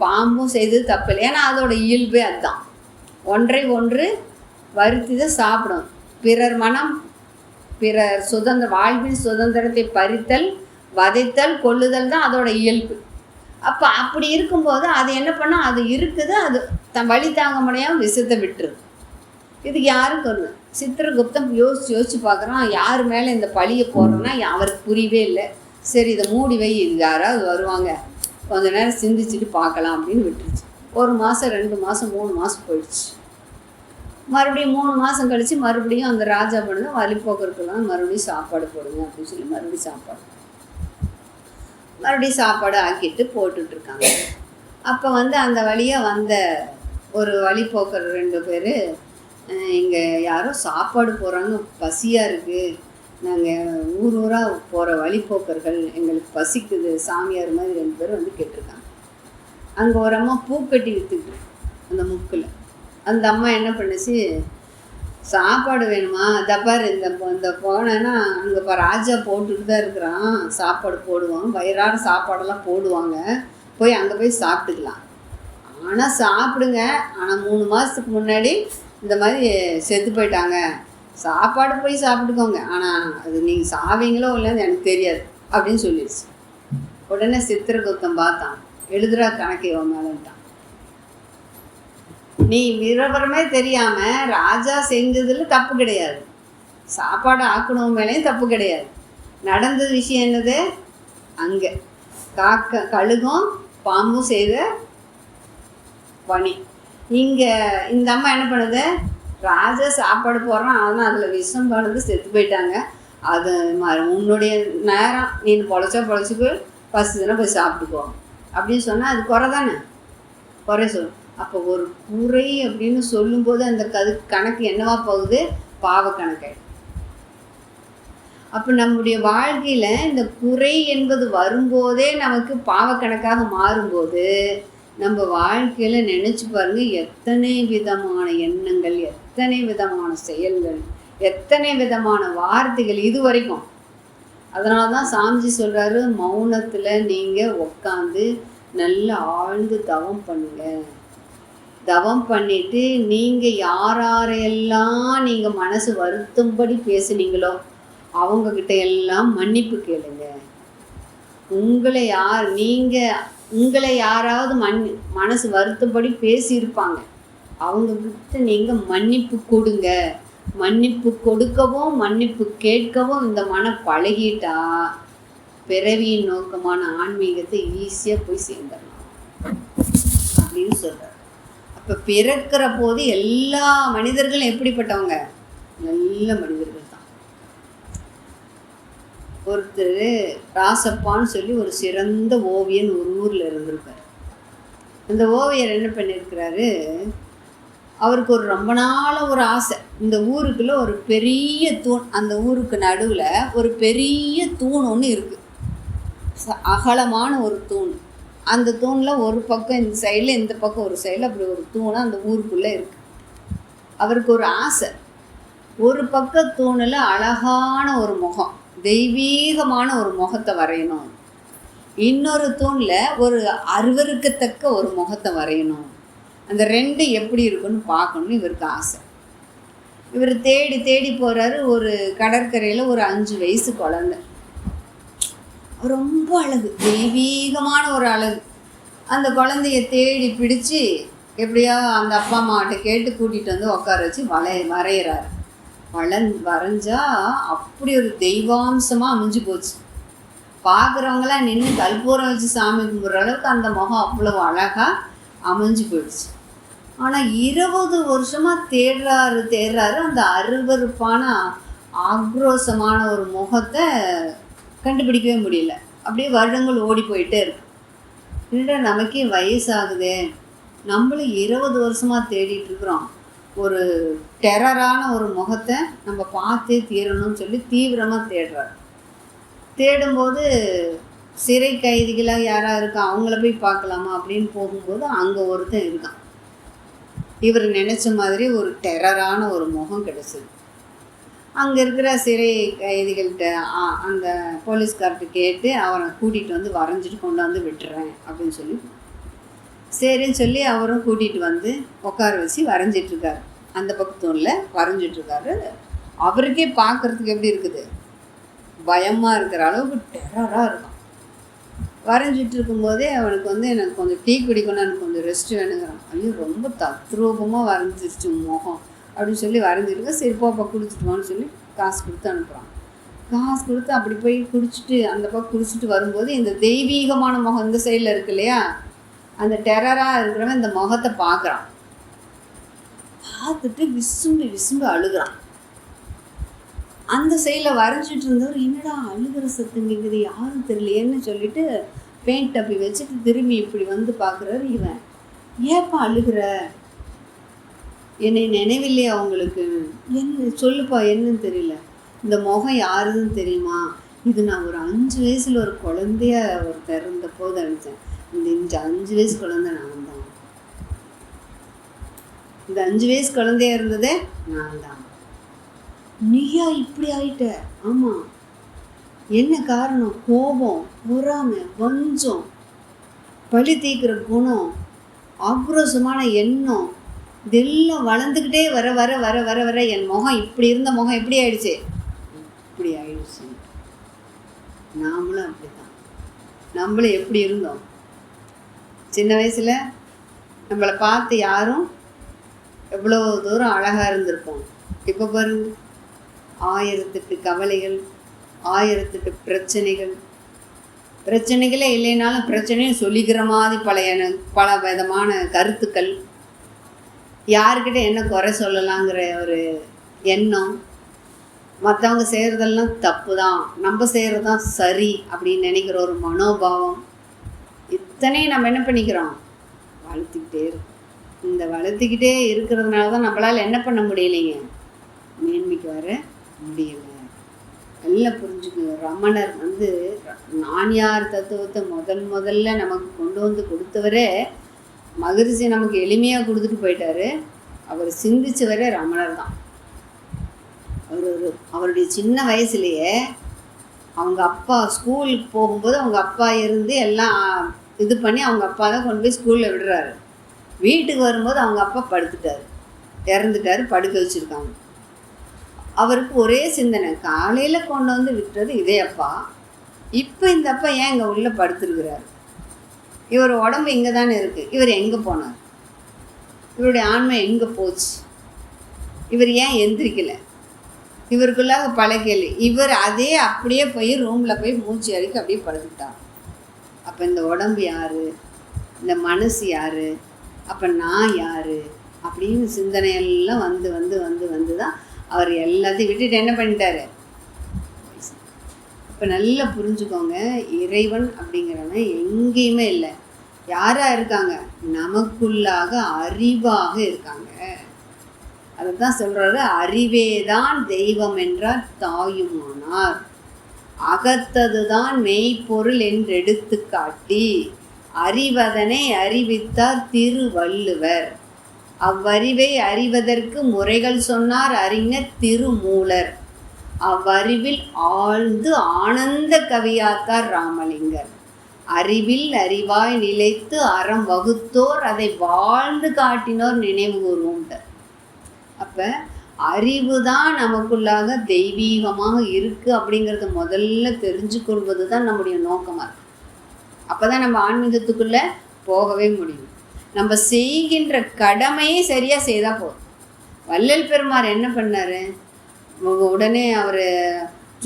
பாம்பும் செய்தது தப்பு இல்லை. ஏன்னா அதோட இயல்பே அதுதான். ஒன்றை ஒன்று வருத்தி தான் சாப்பிடும். பிறர் மனம், பிறர் வாழ்வின் சுதந்திரத்தை பறித்தல், வதைத்தல், கொல்லுதல் தான் அதோட இயல்பு. அப்போ அப்படி இருக்கும்போது அது என்ன பண்ணால், அது இருக்குது, அது வழி தாங்க முடியாமல் விஷத்தை விட்டுருது. இதுக்கு யாரும் சொல்லு. சித்திரகுப்தன் யோசிச்சு பார்க்குறான், யார் மேலே இந்த பழியை போடுறோன்னா அவருக்கு புரியவே இல்லை. சரி இதை மூடி வை, இது யாராவது வருவாங்க, கொஞ்ச நேரம் சிந்திச்சுட்டு பார்க்கலாம் அப்படின்னு விட்டுருச்சு. 1 மாதம் 2 மாதம் 3 மாதம் போயிடுச்சு. மறுபடியும் 3 மாதம் கழித்து மறுபடியும் அந்த ராஜா பண்ணுங்க, வழிபோக்குறதுலாம் மறுபடியும் சாப்பாடு போடுங்க அப்படின்னு சொல்லி மறுபடியும் சாப்பாடு ஆக்கிட்டு போட்டுட்ருக்காங்க. அப்போ அந்த வழியாக வந்த ஒரு வழிபோக்கர் 2 பேர், இங்கே யாரோ சாப்பாடு போகிறாங்க, பசியாக இருக்குது, நாங்கள் ஊராக போகிற வழிபோக்கர்கள், எங்களுக்கு பசிக்குது, சாமியார் மாதிரி 2 பேர் கேட்டிருக்காங்க. அங்கே ஒரு அம்மா பூக்கட்டி விற்றுக்கிட்டு அந்த முக்கில். அந்த அம்மா என்ன பண்ணுச்சு, சாப்பாடு வேணுமா, தப்பார் இந்த போனேன்னா அங்கே இப்போ ராஜா போட்டுட்டு தான் இருக்கிறான், சாப்பாடு போடுவான், வயிறார சாப்பாடெல்லாம் போடுவாங்க, போய் அங்கே போய் சாப்பிட்டுக்கலாம். ஆனால் சாப்பிடுங்க, ஆனால் 3 மாதத்துக்கு முன்னாடி இந்த மாதிரி செத்து போயிட்டாங்க, சாப்பாடு போய் சாப்பிட்டுக்கோங்க, ஆனால் அது நீங்கள் சாவீங்களோ இல்லைன்னு எனக்கு தெரியாது அப்படின்னு சொல்லிடுச்சு. உடனே சித்திரகுப்தன் பார்த்தான், எழுதுறா கணக்கு இவன் மேலன்ட்டான். நீ விவரமே தெரியாமல் ராஜா செஞ்சதில் தப்பு கிடையாது, சாப்பாடு ஆக்கணும் மேலேயும் தப்பு கிடையாது. நடந்தது விஷயம் என்னது, அங்கே கழுகும் பாம்பும் செய்த பணி. இங்கே இந்த அம்மா என்ன பண்ணுது, ராஜா சாப்பாடு போடுறான், அதனால் அதில் விஷம் பண்ணுறது செத்து போயிட்டாங்க, அது உன்னுடைய நேரம், நீ பொழைச்சிக்கு பசிதுன்னா போய் சாப்பிட்டுக்கோ அப்படின்னு சொன்னால் அது குறை தானே, குறை சொல்லும். அப்போ ஒரு குறை அப்படின்னு சொல்லும்போது அந்த கணக்கு என்னவா போகுது, பாவ கணக்கு. அப்போ நம்முடைய வாழ்க்கையில் இந்த குறை என்பது வரும்போதே நமக்கு பாவக்கணக்காக மாறும்போது நம்ம வாழ்க்கையில் நினச்சி பாருங்கள், எத்தனை விதமான எண்ணங்கள், எத்தனை விதமான செயல்கள், எத்தனை விதமான வார்த்தைகள் இது வரைக்கும். அதனால தான் சாமிஜி சொல்கிறாரு, மௌனத்தில் நீங்கள் உட்காந்து நல்லா ஆழ்ந்து தவம் பண்ணுங்க. தவம் பண்ணிவிட்டு நீங்கள் யாரெல்லாம் நீங்கள் மனசு வருத்தும்படி பேசுனீங்களோ அவங்கக்கிட்ட எல்லாம் மன்னிப்பு கேளுங்க. உங்களை யாராவது மனசு வருத்தப்படி பேசியிருப்பாங்க, அவங்கக்கிட்ட நீங்கள் மன்னிப்பு கொடுங்க. மன்னிப்பு கொடுக்கவும் மன்னிப்பு கேட்கவும் இந்த மனம் பழகிட்டா பிறவியின் நோக்கமான ஆன்மீகத்தை ஈஸியாக போய் சேர்ந்துடலாம் அப்படின்னு சொல்கிறார். அப்போ பிறக்கிற போது எல்லா மனிதர்களும் எப்படிப்பட்டவங்க, நல்ல மனிதர்கள் தான். ஒருத்தர் ராசப்பான்னு சொல்லி ஒரு சிறந்த ஓவியன் ஒரு ஊரில் இருந்திருக்கார். அந்த ஓவியர் என்ன பண்ணியிருக்கிறாரு, அவருக்கு ஒரு ரொம்ப நாள் ஒரு ஆசை, இந்த ஊருக்குள்ளே ஒரு பெரிய தூண், அந்த ஊருக்கு நடுவில் ஒரு பெரிய தூண் ஒன்று இருக்குது, அகலமான ஒரு தூண். அந்த தூணில் ஒரு பக்கம் இந்த சைடில், இந்த பக்கம் ஒரு சைடில், அப்படி ஒரு தூண் அந்த ஊருக்குள்ளே இருக்குது. அவருக்கு ஒரு ஆசை, ஒரு பக்க தூணில் அழகான ஒரு முகம், தெய்வீகமான ஒரு முகத்தை வரையணும், இன்னொரு தூணில் ஒரு அருவருக்கத்தக்க ஒரு முகத்தை வரையணும். அந்த ரெண்டு எப்படி இருக்குன்னு பார்க்கணுன்னு இவருக்கு ஆசை. இவர் தேடி தேடி போகிறாரு. ஒரு கடற்கரையில் ஒரு 5 வயசு குழந்தை, ரொம்ப அழகு, தெய்வீகமான ஒரு அழகு. அந்த குழந்தைய தேடி பிடிச்சி எப்படியா அந்த அப்பா அம்மாட்ட கேட்டு கூட்டிகிட்டு வந்து உட்கார வச்சு வரைகிறாரு. வரைஞ்சா அப்படி ஒரு தெய்வாம்சமாக அமைஞ்சு போச்சு. பார்க்குறவங்களாம் நின்று கற்பூரம் வச்சு சாமி கும்பிட்ற அளவுக்கு அந்த முகம் அவ்வளோ அழகாக அமைஞ்சு போயிடுச்சு. ஆனால் 20 வருஷமாக தேடுறாரு அந்த அருவருப்பான ஆக்ரோஷமான ஒரு முகத்தை கண்டுபிடிக்கவே முடியல. அப்படியே வருடங்கள் ஓடி போயிட்டே இருக்கு. என்னடா நமக்கே வயசாகுதே, நம்மளும் 20 வருஷமாக தேடிட்டுருக்குறோம், ஒரு டெரரான ஒரு முகத்தை நம்ம பார்த்தே தீரணும்னு சொல்லி தீவிரமாக தேடுறாரு. தேடும்போது சிறை கைதிகளாக யாராக இருக்கா, அவங்கள போய் பார்க்கலாமா அப்படின்னு போகும்போது அங்கே ஒருத்தன் இருக்கான். இவர் நினச்ச மாதிரி ஒரு டெரரான ஒரு முகம் கிடச்சிது. அங்கே இருக்கிற சிறை கைதிகள்கிட்ட அந்த போலீஸ்கார்ட்ட கேட்டு அவரை கூட்டிகிட்டு வந்து வரைஞ்சிட்டு கொண்டு வந்து விட்டுறேன் அப்படின்னு சொல்லி, சரின்னு சொல்லி அவரும் கூட்டிகிட்டு வந்து உட்கார வச்சு வரைஞ்சிட்ருக்காரு. அந்த பக்கத்தூனில் வரைஞ்சிட்ருக்காரு. அவருக்கே பார்க்குறதுக்கு எப்படி இருக்குது, பயமாக இருக்கிற அளவுக்கு டெரராக இருக்கும். வரைஞ்சிட்டு இருக்கும்போதே அவனுக்கு வந்து எனக்கு கொஞ்சம் டீ குடிக்கணும், எனக்கு கொஞ்சம் ரெஸ்ட் வேணுங்கிறான். ஐயோ ரொம்ப தத்ரூபமாக வரைஞ்சிருச்சு முகம் அப்படின்னு சொல்லி வரைஞ்சிருக்க. சரி போப்பா குடிச்சிட்டுவான்னு சொல்லி காசு கொடுத்து அனுப்புகிறான். காசு கொடுத்து அப்படி போய் குடிச்சிட்டு அந்த பக்கம் குடிச்சிட்டு வரும்போது இந்த தெய்வீகமான முகம் இந்த சைடில் இருக்கு இல்லையா, அந்த டெரராக இருக்கிறவன் இந்த முகத்தை பார்க்குறான். பார்த்துட்டு விசும்பு அழுகிறான். அந்த சைடில் வரைஞ்சிட்டு இருந்தவர் என்னடா அழுகிற சத்துங்கிறது யாரும் தெரியலையேன்னு சொல்லிட்டு பெயிண்ட் அப்படி வச்சுட்டு திரும்பி இப்படி வந்து பார்க்குறாரு. இவன் ஏப்பா அழுகிற, என்னை நினைவில்லையா அவங்களுக்கு, என்ன சொல்லுப்பா என்னன்னு தெரியல, இந்த முகம் யாருன்னு தெரியுமா, இது நான் ஒரு 5 வயசில் ஒரு குழந்தைய ஒருத்தர் இருந்த போது அழித்தேன், இந்த 5 வயசு குழந்தை நான் தான், இந்த 5 வயசு குழந்தையா இருந்ததே நான் தான். நீயா இப்படி ஆயிட்ட? ஆமாம். என்ன காரணம்? கோபம், பொறாமை, வஞ்சம், பழி தீர்க்கிற குணம், ஆக்ரோஷமான எண்ணம் இதெல்லாம் வளர்ந்துக்கிட்டே வர வர வர வர வர என் முகம் இப்படி இருந்த முகம் எப்படி ஆயிடுச்சு, இப்படி ஆயிடுச்சு. நாமளும் அப்படி தான். நம்மளும் எப்படி இருந்தோம் சின்ன வயசில்? நம்மளை பார்த்து யாரும் எவ்வளோ தூரம் அழகாக இருந்திருப்போம். இப்போ பாருங்க, 1008 கவலைகள், 1008 பிரச்சனைகளே இல்லைனாலும் பிரச்சனையும் சொல்லிக்கிற மாதிரி பல விதமான கருத்துக்கள், யாருக்கிட்ட என்ன குறை சொல்லலாங்கிற ஒரு எண்ணம், மற்றவங்க செய்கிறதெல்லாம் தப்பு தான், நம்ம செய்கிறது தான் சரி அப்படின்னு நினைக்கிற ஒரு மனோபாவம், இத்தனையும் நம்ம என்ன பண்ணிக்கிறோம், வளர்த்துக்கிட்டே இருக்கோம். இந்த வளர்த்துக்கிட்டே இருக்கிறதுனால தான் நம்மளால் என்ன பண்ண முடியலைங்க, மேன்மைக்கு வர முடியலை. நல்லா புரிஞ்சுக்கணும். ரமணர் நான்யார் தத்துவத்தை முதல்ல நமக்கு கொண்டு வந்து கொடுத்தவரே மகரிஷி நமக்கு எளிமையாக கொடுத்துட்டு போயிட்டாரு. அவர் சிந்திச்சவரே ரமணர் தான். அவருடைய சின்ன வயசுலேயே அவங்க அப்பா ஸ்கூலுக்கு போகும்போது அவங்க அப்பா இருந்து எல்லாம் இது பண்ணி அவங்க அப்பா தான் கொண்டு போய் ஸ்கூலில் விடுறாரு. வீட்டுக்கு வரும்போது அவங்க அப்பா இறந்துட்டார், படுக்க வச்சுருக்காங்க. அவருக்கு ஒரே சிந்தனை, காலையில் கொண்டு வந்து விட்டுறது இதே அப்பா, இப்போ இந்த அப்பா ஏன் இங்கே உள்ளே படுத்துருக்கிறார், இவர் உடம்பு இங்கே தானே இருக்குது, இவர் எங்கே போனார், இவருடைய ஆன்மை எங்கே போச்சு, இவர் ஏன் எந்திரிக்கலை, இவருக்குள்ளாக பல கேள்வி. இவர் அதே அப்படியே போய் ரூமில் போய் மூச்சு அடிக்க அப்படியே படுத்துக்கிட்டார். அப்போ இந்த உடம்பு யார், இந்த மனசு யார், அப்போ நான் யார் அப்படின்னு சிந்தனையெல்லாம் வந்து வந்து வந்து வந்து தான் அவர் எல்லாத்தையும் விட்டுட்டு என்ன பண்ணிட்டாரு. இப்போ நல்லா புரிஞ்சுக்கோங்க, இறைவன் அப்படிங்கிறவன் எங்கேயுமே இல்லை. யாராக இருக்காங்க, நமக்குள்ளாக அறிவாக இருக்காங்க. அதை தான் சொல்கிறாரு, அறிவேதான் தெய்வம் என்றால் தாயுமானார், அகத்தது தான் மெய்ப்பொருள் என்றெடுத்து காட்டி அறிவதனை அறிவித்தார் திருவள்ளுவர். அவ்வறிவை அறிவதற்கு முறைகள் சொன்னார் அறிஞர் திருமூலர். அவ்வறிவில் ஆழ்ந்து ஆனந்த கவியாத்தார் ராமலிங்கர். அறிவில் அறிவாய் நிலைத்து அறம் வகுத்தோர் அதை வாழ்ந்து காட்டினோர் நினைவு கூறுவோம்ட்டார். அப்போ அறிவு தான் நமக்குள்ளாக தெய்வீகமாக இருக்குது அப்படிங்கிறத முதல்ல தெரிஞ்சு கொள்வது தான் நம்முடைய நோக்கமாக இருக்குது. அப்போ தான் நம்ம ஆன்மீகத்துக்குள்ளே போகவே முடியும். நம்ம செய்கின்ற கடமையை சரியாக செய்தால் போதும். வள்ளல் பெருமார் என்ன பண்ணார், உடனே அவர்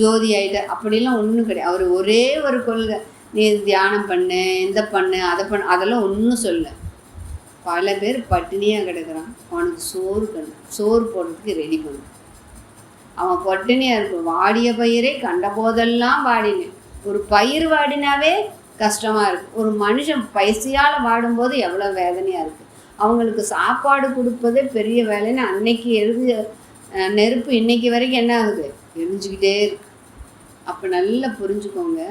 ஜோதி ஆகிட்டார் அப்படிலாம் ஒன்றும் கிடையாது. அவர் ஒரே ஒரு கொள்கை, நீ தியானம் பண்ணு, இந்த பண்ணு, அதை பண்ணு, அதெல்லாம் ஒன்றும் சொல்ல. பல பேர் பட்டினியாக கிடக்கிறான், அவனுக்கு சோறு போடுறதுக்கு ரெடி பண்ணு. அவன் பட்டினியாக இருக்கும். வாடிய பயிரை கண்ட போதெல்லாம் வாடினேன். ஒரு பயிர் வாடினாவே கஷ்டமாக இருக்குது. ஒரு மனுஷன் பைசையால் வாடும்போது எவ்வளோ வேதனையாக இருக்குது. அவங்களுக்கு சாப்பாடு கொடுப்பதே பெரிய வேலைன்னு அன்னைக்கு நெருப்பு இன்னைக்கு வரைக்கும் என்ன ஆகுது, எரிஞ்சுக்கிட்டே இருக்கு. அப்போ நல்லா புரிஞ்சுக்கோங்க,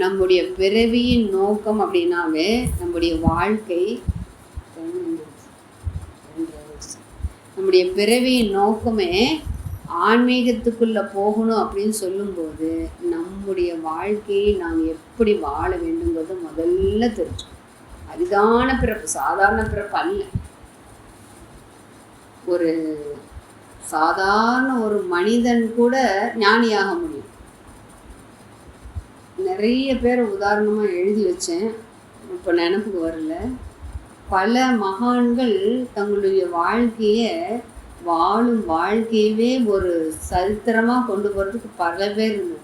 நம்முடைய பிறவியின் நோக்கம் அப்படின்னாவே நம்முடைய வாழ்க்கை, நம்முடைய பிறவியின் நோக்கமே ஆன்மீகத்துக்குள்ளே போகணும் அப்படின்னு சொல்லும்போது நம்முடைய வாழ்க்கையை நாம் எப்படி வாழ வேண்டுங்கிறத முதல்ல தெரிஞ்சுக்கணும். அரிதான பிறப்பு, சாதாரண பிறப்பு அல்ல. ஒரு சாதாரண ஒரு மனிதன் கூட ஞானியாக முடியும். நிறைய பேர் உதாரணமாக எழுதி வச்சேன், இப்போ நினப்புக்கு வரல. பல மகான்கள் தங்களுடைய வாழ்க்கையை வாழும் வாழ்க்கையவே ஒரு சரித்திரமாக கொண்டு போகிறதுக்கு பல பேர் இருந்தது.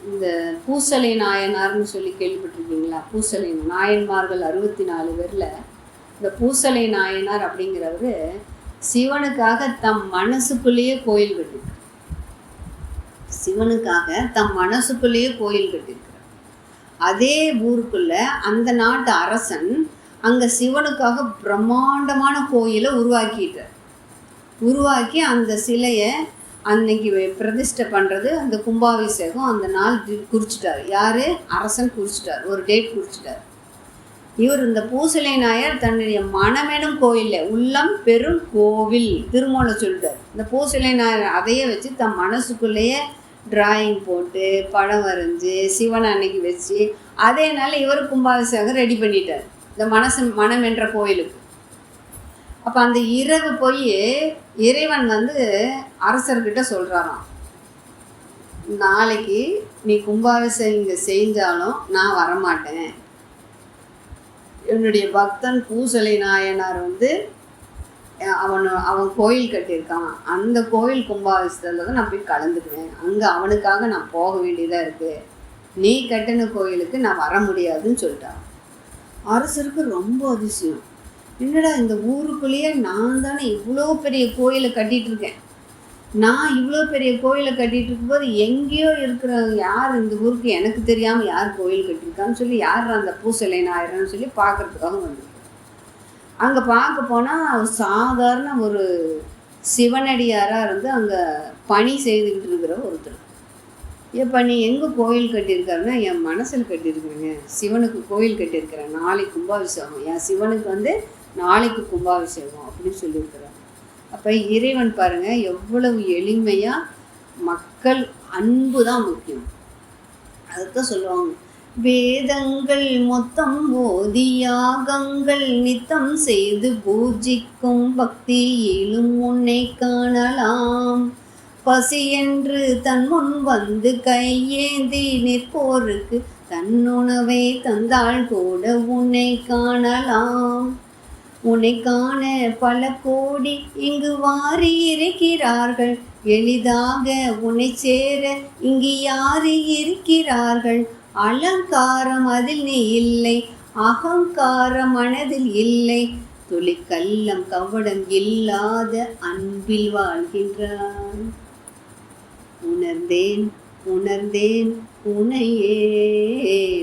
இந்த பூசலை நாயனார்னு சொல்லி கேள்விப்பட்டிருக்கீங்களா? பூசலை நாயன்மார்கள் 64 பேரில் இந்த பூசலை நாயனார் அப்படிங்கிறவர் சிவனுக்காக தம் மனசுக்குள்ளேயே கோயில் கட்டிருக்கார். சிவனுக்காக தம் மனசுக்குள்ளேயே கோயில் கட்டியிருக்கிறார். அதே ஊருக்குள்ள அந்த நாட்டு அரசன் அங்கே சிவனுக்காக பிரம்மாண்டமான கோயிலை உருவாக்கி அந்த சிலையை அன்னைக்கு பிரதிஷ்டை பண்ணுறது, அந்த கும்பாபிஷேகம் அந்த நாள் குறிச்சிட்டார். யார்? அரசன் குறிச்சிட்டார், ஒரு டேட் குறிச்சிட்டார். இவர் இந்த பூசலை நாயர் தன்னுடைய மனமெனும் கோயிலில் உள்ளம் பெரும் கோவில் திருமூல சொல்லிட்டார். இந்த பூசலை நாயர் அதையே வச்சு தன் மனசுக்குள்ளேயே டிராயிங் போட்டு படம் வரைஞ்சி சிவனை அன்னைக்கு வச்சு அதே நாள் இவர் கும்பாபிஷேகம் ரெடி பண்ணிட்டார். இந்த மனம் என்ற கோயிலுக்கு. அப்போ அந்த இரவு போய் இறைவன் அரசர்கிட்ட சொல்கிறாராம், நாளைக்கு நீ கும்பாபிஷேகம் இங்கே செஞ்சாலும் நான் வரமாட்டேன். என்னுடைய பக்தன் பூசலை நாயனார் அவன் கோயில் கட்டியிருக்கான், அந்த கோயில் கும்பாபிஷேகத்தில் தான் நான் போய் கலந்துக்குவேன். அங்கே அவனுக்காக நான் போக வேண்டியதாக இருக்குது. நீ கட்டின கோயிலுக்கு நான் வர முடியாதுன்னு சொல்லிட்டான். அரசருக்கு ரொம்ப அதிசயம். என்னடா இந்த ஊருக்குள்ளேயே நான் தானே இவ்வளோ பெரிய கோயிலை கட்டிகிட்ருக்கேன், நான் இவ்வளோ பெரிய கோயிலை கட்டிகிட்டு இருக்கும்போது எங்கேயோ இருக்கிற யார் இந்த ஊருக்கு எனக்கு தெரியாமல் யார் கோயில் கட்டியிருக்கான்னு சொல்லி யார் அந்த பூசலை நாயர்னு சொல்லி பார்க்குறதுக்காக வந்திருக்கேன். அங்கே பார்க்க போனால் சாதாரண ஒரு சிவனடியாராக அங்கே பணி செய்துக்கிட்டு இருக்கிற ஒருத்தர். இப்போ நீ எங்கே கோயில் கட்டியிருக்காருன்னா, என் மனசில் கட்டியிருக்கிறேங்க, சிவனுக்கு கோயில் கட்டியிருக்கிறேன், நாளைக்கு கும்பாபிஷேகம், என் சிவனுக்கு நாளைக்கு கும்பாபிஷேகம் அப்படின்னு சொல்லியிருக்கிறார். அப்போ இறைவன் பாருங்கள் எவ்வளவு எளிமையாக, மக்கள் அன்பு தான் முக்கியம். அதுதான் சொல்லுவாங்க, வேதங்கள் மொத்தம் ஓதி யாகங்கள் நித்தம் செய்து பூஜிக்கும் பக்தியிலும் உன்னை காணலாம். பசி என்று தன் முன் கையேந்தி நிற்போருக்கு தன்னுணவை தந்தாள் கூட உன்னை காணலாம். உன்னை காண பல கோடி இங்கு வாரி இருக்கிறார்கள், எளிதாக உன்னை சேர இங்கு யாரு இருக்கிறார்கள். அலங்காரம் அதில் நீ இல்லை, அகங்காரம் மனதில் இல்லை, துளிக்கல்லம் கவடம் இல்லாத அன்பில் வாழ்கின்றான். உணர்ந்தேன் உணர்ந்தேன் உனையே,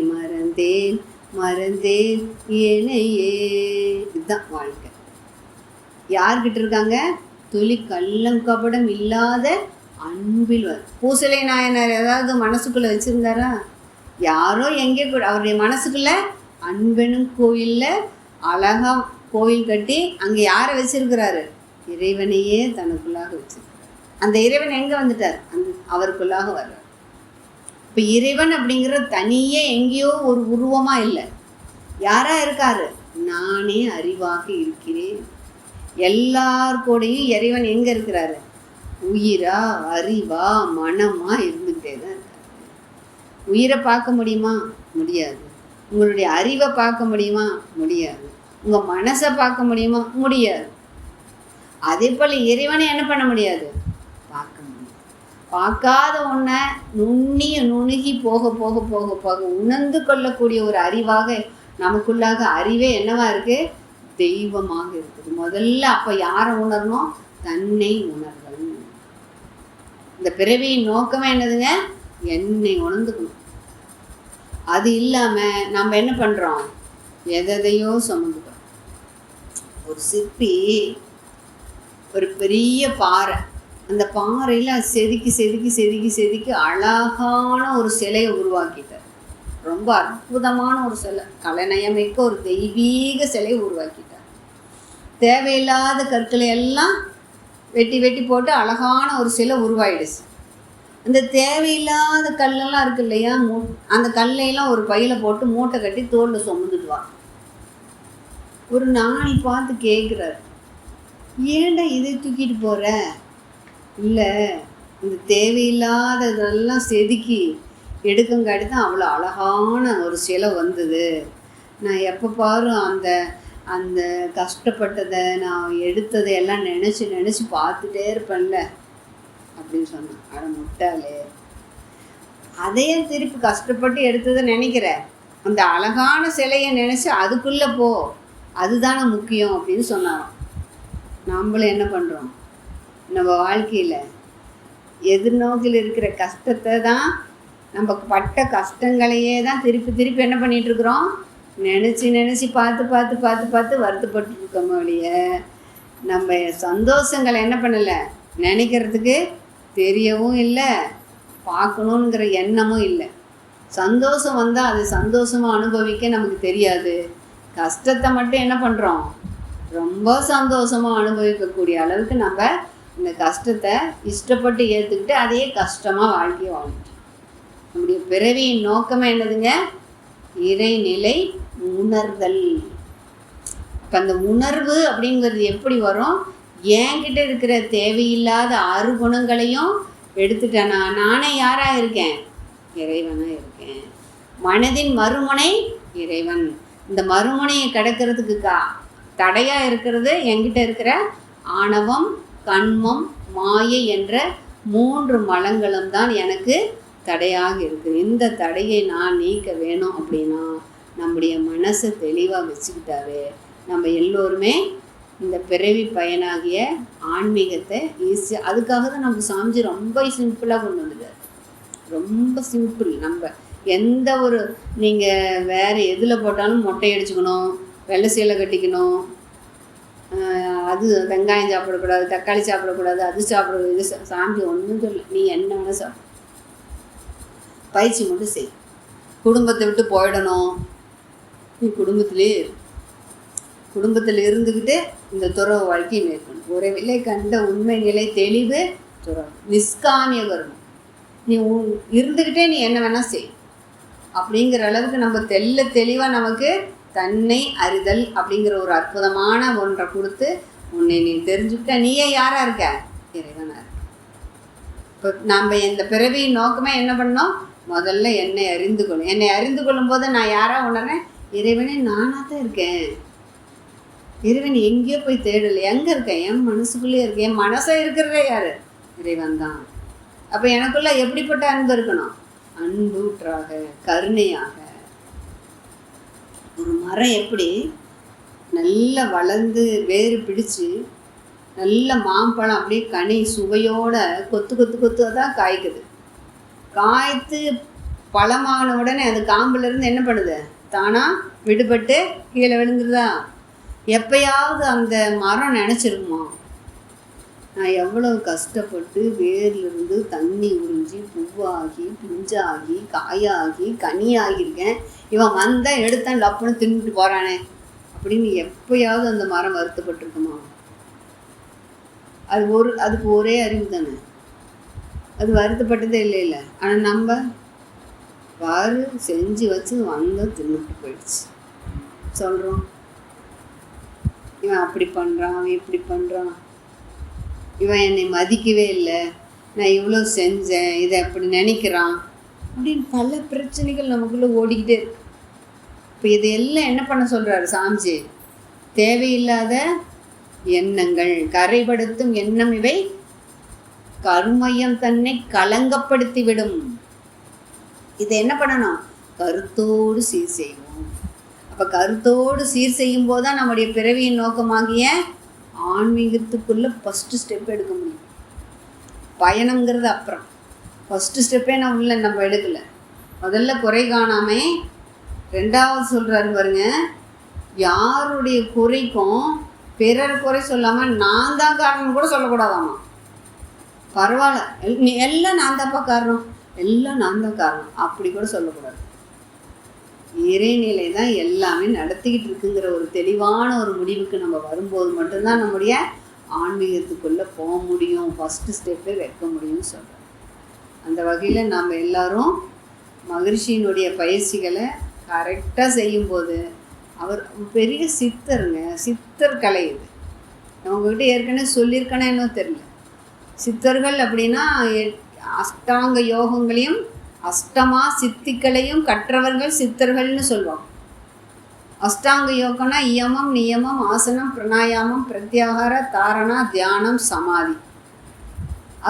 மறந்தேன் மறந்தேன் என்னையே. இதுதான் வாழ்க்கை. யார்கிட்ட இருக்காங்க? துளி கல்லம் கபடம் இல்லாத அன்பில். பூசலை நாயனார் ஏதாவது மனசுக்குள்ளே வச்சுருந்தாரா? யாரோ எங்கே கூட அவருடைய மனசுக்குள்ளே அன்பெனும் கோயிலில் அழகாக கோயில் கட்டி அங்கே யாரை வச்சிருக்கிறாரு? இறைவனையே தனக்குள்ளாக வச்சிருக்கிறார். அந்த இறைவன் எங்கே வந்துட்டார்? அவருக்குள்ளாக வர்றார். இப்போ இறைவன் அப்படிங்கிற தனியே எங்கேயோ ஒரு உருவமாக இல்லை, யாராக இருக்காரு? நானே அறிவாக இருக்கிறேன். எல்லாருக்கூடையும் இறைவன் எங்கே இருக்கிறாரு? உயிரா அறிவா மனமாக இருந்துக்கிட்டே தான் இருக்காரு. உயிரை பார்க்க முடியுமா? முடியாது. உங்களுடைய அறிவை பார்க்க முடியுமா? முடியாது. உங்கள் மனசை பார்க்க முடியுமா? முடியாது. அதே போல் இறைவனை என்ன பண்ண முடியாது? பார்க்க முடியும். பார்க்காத ஒன்றை நுணுகி போக போக போக போக உணர்ந்து கொள்ளக்கூடிய ஒரு அறிவாக நமக்குள்ளாக அறிவே என்னவா இருக்குது? தெய்வமாக இருக்குது. முதல்ல அப்போ யாரை உணரணும்? தன்னை உணர்தல். இந்த பிறவியின் நோக்கமே என்னதுங்க? என்னை உணர்ந்துக்கணும். அது இல்லாமல் நம்ம என்ன பண்ணுறோம்? எதையோ சுமந்துக்கிறோம். ஒரு சிற்பி ஒரு பெரிய பாறை, அந்த பாறையில் செதுக்கி செதுக்கி செதுக்கி செதுக்கி அழகான ஒரு சிலையை உருவாக்கிட்டார். ரொம்ப அற்புதமான ஒரு சிலை, கலைநயமிக்க ஒரு தெய்வீக சிலையை உருவாக்கிட்டார். தேவையில்லாத கற்களை எல்லாம் வெட்டி வெட்டி போட்டு அழகான ஒரு சிலை உருவாயிடுச்சு. அந்த தேவையில்லாத கல்லெல்லாம் இருக்கு இல்லையா, அந்த கல்லையெல்லாம் ஒரு பையில் போட்டு மூட்டை கட்டி தோளில் சுமந்துடுவாங்க. ஒரு நாணி பார்த்து கேட்குறாரு, ஏன்டா இதை தூக்கிட்டு போகிற? இல்லை, இந்த தேவையில்லாததெல்லாம் செதுக்கி எடுக்கங்காட்டி தான் அவ்வளோ அழகான ஒரு சிலை வந்தது. நான் எப்போ பாரு அந்த அந்த கஷ்டப்பட்டதை நான் எடுத்ததை எல்லாம் நினச்சி பார்த்துட்டே இருப்பேன்ல அப்படின்னு சொன்னான். அட முட்டாளே, அதையே திருப்பி கஷ்டப்பட்டு எடுத்ததை நினைக்கிற, அந்த அழகான சிலையை நினச்சி அதுக்குள்ளே போ, அதுதானே முக்கியம் அப்படின்னு சொன்னாராம். நம்மளும் என்ன பண்ணுறோம்? நம்ம வாழ்க்கையில் எதிர்நோக்கில் இருக்கிற கஷ்டத்தை தான், நம்ம பட்ட கஷ்டங்களையே தான் திருப்பி திருப்பி என்ன பண்ணிகிட்ருக்குறோம்? நினச்சி பார்த்து வருத்தப்பட்டுருக்கோம் ஒழிய நம்ம சந்தோஷங்களை என்ன பண்ணலை, நினைக்கிறதுக்கு தெரியவும் இல்லை, பார்க்கணுங்கிற எண்ணமும் இல்லை. சந்தோஷம் வந்தால் அது சந்தோஷமாக அனுபவிக்க நமக்கு தெரியாது. கஷ்டத்தை மட்டும் என்ன பண்ணுறோம்? ரொம்ப சந்தோஷமாக அனுபவிக்கக்கூடிய அளவுக்கு நம்ம இந்த கஷ்டத்தை இஷ்டப்பட்டு ஏற்றுக்கிட்டு அதையே கஷ்டமாக வாழ்க்கையை வாழ்ந்துட்டோம். நம்முடைய பிறவியின் நோக்கமே என்னதுங்க? இறைநிலை உணர்தல். அப்போ அந்த உணர்வு அப்படிங்கிறது எப்படி வரும்? என்கிட்ட இருக்கிற தேவையில்லாத 6 குணங்களையும் எடுத்துட்டேனா நானே யாராக இருக்கேன்? இறைவனாக இருக்கேன். மனதின் மறுமுனை இறைவன். இந்த மறுமுனையை கடக்கிறதுக்கு தடையாக இருக்கிறது என்கிட்ட இருக்கிற ஆணவம், கண்மம், மாயை என்ற 3 மலங்களும் தான் எனக்கு தடையாக இருக்குது. இந்த தடையை நான் நீக்க வேணும் அப்படின்னா நம்முடைய மனசை தெளிவாக வச்சுக்கிட்டாவே நம்ம எல்லோருமே இந்த பிறவி பயனாகிய ஆன்மீகத்தை ஈஸியாக, அதுக்காக தான் நமக்கு சாமிஜி ரொம்ப சிம்பிளாக கொண்டு வந்துட்டார். ரொம்ப சிம்பிள். நம்ம எந்த ஒரு நீங்கள் வேறு எதில் போட்டாலும் மொட்டை அடிச்சுக்கணும், வெள்ளை சேலை கட்டிக்கணும், அது வெங்காயம் சாப்பிடக்கூடாது, தக்காளி சாப்பிடக்கூடாது, அது சாப்பிடக்கூடாது, இது சாமி ஒன்றும் சொல்லு. நீ என்ன வேணால் சாப்பிடு, பயிற்சி மட்டும் செய். குடும்பத்தை விட்டு போயிடணும், நீ குடும்பத்தில் இருந்துக்கிட்டு இந்த துறவு வாழ்க்கையை மேற்கணும். உறவிலே கண்ட உண்மை நிலை தெளிவு துறவு, நிஷ்காமிய கர்மம். நீ இருந்துக்கிட்டே நீ என்ன வேணால் செய் அப்படிங்கிற அளவுக்கு நம்ம தெளிவாக நமக்கு தன்னை அறிதல் அப்படிங்கிற ஒரு அற்புதமான ஒன்றை கொடுத்து உன்னை நீ தெரிஞ்சுக்கிட்ட நீயே யாராக இருக்க? இறைவனாக இருக்க. இப்போ நம்ம இந்த பிறவியின் நோக்கமே என்ன பண்ணோம்? முதல்ல என்னை அறிந்து கொள்ளும். என்னை அறிந்து கொள்ளும் போது நான் யாராக உணர்றேன்? இறைவனே நானாக தான் இருக்கேன். இறைவன் எங்கேயோ போய் தேடலை, எங்கே இருக்கேன்? என் மனசுக்குள்ளேயே இருக்கேன். என் மனசை இருக்கிறதே யார்? இறைவன் தான். அப்போ எனக்குள்ள எப்படிப்பட்ட அன்பு இருக்கணும்? அன்பூற்றாக, கருணையாக. ஒரு மரம் எப்படி நல்லா வளர்ந்து வேறு பிடிச்சு நல்ல மாம்பழம் அப்படியே கனி சுவையோட கொத்து தான் காய்க்குது. காய்த்து பழமான உடனே அது காம்புலேருந்து என்ன பண்ணுது? தானாக விடுபட்டு கீழே விழுந்துருதா? எப்பயாவது அந்த மரம் நினச்சிருக்குமா, நான் எவ்வளவு கஷ்டப்பட்டு வேர்லேருந்து தண்ணி உறிஞ்சி பூவாகி பிஞ்சாகி காயாகி கனியாகியிருக்கேன், இவன் வந்தால் எடுத்தான் லப்புன்னு தின்னுட்டு போகிறானே அப்படின்னு எப்பயாவது அந்த மரம் வருத்தப்பட்டிருக்குமா? அதுக்கு ஒரே அறிவு தானே, அது வருத்தப்பட்டதே இல்லை. ஆனால் நம்ம பாரு செஞ்சு வச்சு வந்த தின்னுட்டு போயிடுச்சு சொல்கிறோம். இவன் அப்படி பண்ணுறான், அவன் இப்படி பண்ணுறான், இவன் என்னை மதிக்கவே இல்லை, நான் இவ்வளோ செஞ்சேன், இதை அப்படி நினைக்கிறான் அப்படின்னு பல பிரச்சனைகள் நமக்குள்ளே ஓடிக்கிட்டே இருக்கு. இப்போ இதையெல்லாம் என்ன பண்ண சொல்கிறாரு சாமிஜி? தேவையில்லாத எண்ணங்கள், கரைப்படுத்தும் எண்ணம் இவை கருமையம் தன்னை கலங்கப்படுத்திவிடும். இதை என்ன பண்ணணும்? கருத்தோடு சீர் செய்வோம். அப்போ கருத்தோடு சீர் செய்யும் போது தான் நம்முடைய பிறவியின் நோக்கமாகிய ஆன்மீகத்துக்குள்ளே ஃபஸ்ட்டு ஸ்டெப் எடுக்க முடியும். பயணங்கிறது அப்புறம், ஃபஸ்ட்டு ஸ்டெப்பே நம்ம எடுக்கலை. முதல்ல குறை காணாமே, ரெண்டாவது சொல்கிறாரு பாருங்க, யாருடைய குறைக்கும் பிறர் குறை சொல்லாமல் நான் தான் காரணம் கூட சொல்லக்கூடாதாமா. பரவாயில்ல, நீ எல்லாம் நான் தான்ப்பா காரணம், எல்லாம் நான் தான் காரணம் அப்படி கூட சொல்லக்கூடாது. இறைநிலை தான் எல்லாமே நடத்திக்கிட்டு இருக்குங்கிற ஒரு தெளிவான ஒரு முடிவுக்கு நம்ம வரும்போது மட்டும்தான் நம்முடைய ஆன்மீகத்துக்குள்ளே போக முடியும், ஃபஸ்ட்டு ஸ்டெப்பே வைக்க முடியும்னு சொல்கிறோம். அந்த வகையில் நம்ம எல்லாரும் மகரிஷியினுடைய பயிற்சிகளை கரெக்டாக செய்யும்போது, அவர் பெரிய சித்தருங்க, சித்தர் கலை இது. அவங்ககிட்ட ஏற்கனவே சொல்லியிருக்கேன்னா இன்னும் தெரியல. சித்தர்கள் அப்படின்னா அஷ்டாங்க யோகங்களையும் அஷ்டமா சித்திகளையும் கற்றவர்கள் சித்தர்கள்னு சொல்லுவாங்க. அஷ்டாங்க யோகம்னா இயமம், நியமம், ஆசனம், பிராணாயாமம், பிரத்யாகார, தாரணா, தியானம், சமாதி.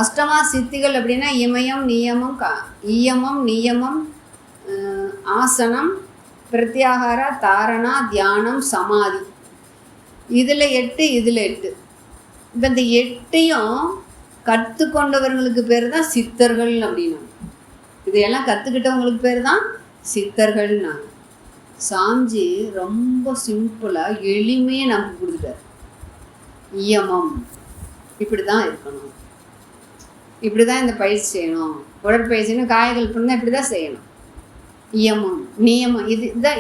அஷ்டமா சித்திகள் அப்படின்னா இமயம், நியமம், ஆசனம், பிரத்யாகார, தாரணா, தியானம், சமாதி. இதில் 8, இதில் 8. இப்போ இந்த 8ஐயும் கற்றுக்கொண்டவர்களுக்கு பேர் தான் சித்தர்கள் அப்படின்னா. இதையெல்லாம் கற்றுக்கிட்டவங்களுக்கு பேர் தான் சித்தர்கள்னா. சாமிஜி ரொம்ப சிம்பிளாக எளிமையாக நமக்கு கொடுத்துட்டார். இயமம் இப்படி தான் இருக்கணும், இப்படி தான் இந்த பயிற்சி செய்யணும், உடற்பயிற்சின்னு காய்கள் பண்ணால் இப்படி தான் செய்யணும். இயமம், நியமம்,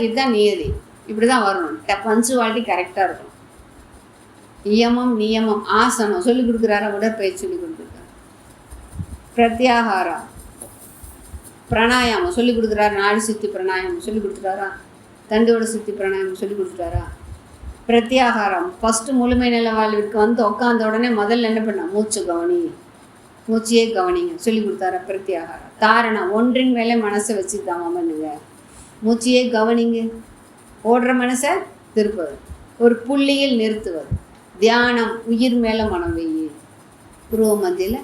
இதுதான் நியதி, இப்படி தான் வரணும். பஞ்சுவாலிட்டி கரெக்டாக இருக்கணும். இயமம், நியமம், ஆசனம் சொல்லிக் கொடுக்குறாரா? உடற்பயிற்சி சொல்லிக் கொடுத்துருக்காரு. பிரத்யாகாரா, பிராணாயாமம் சொல்லிக் கொடுக்குறாரு. நாடி சுத்தி பிராணாயாமம் சொல்லிக் கொடுத்துட்டாரா? தண்டோட சுத்தி பிராணாயாமம் சொல்லிக் கொடுத்துட்டாரா? பிரத்யாகாரம் ஃபஸ்ட்டு முழுமை நில வாழ்விற்கு வந்து உட்காந்த உடனே முதல்ல என்ன பண்ண மூச்சு கவனி, மூச்சையே கவனிங்க சொல்லி கொடுத்தார. பிரத்யாகாரம். தாரணம் ஒன்றின் மேலே மனசை வச்சு தாம பண்ணுங்க, மூச்சையே கவனிங்க. ஓடுற மனசை திருப்பது, ஒரு புள்ளியில் நிறுத்துவது. தியானம் உயிர் மேலே மனம் வெய்யி, புருவ மத்தியில்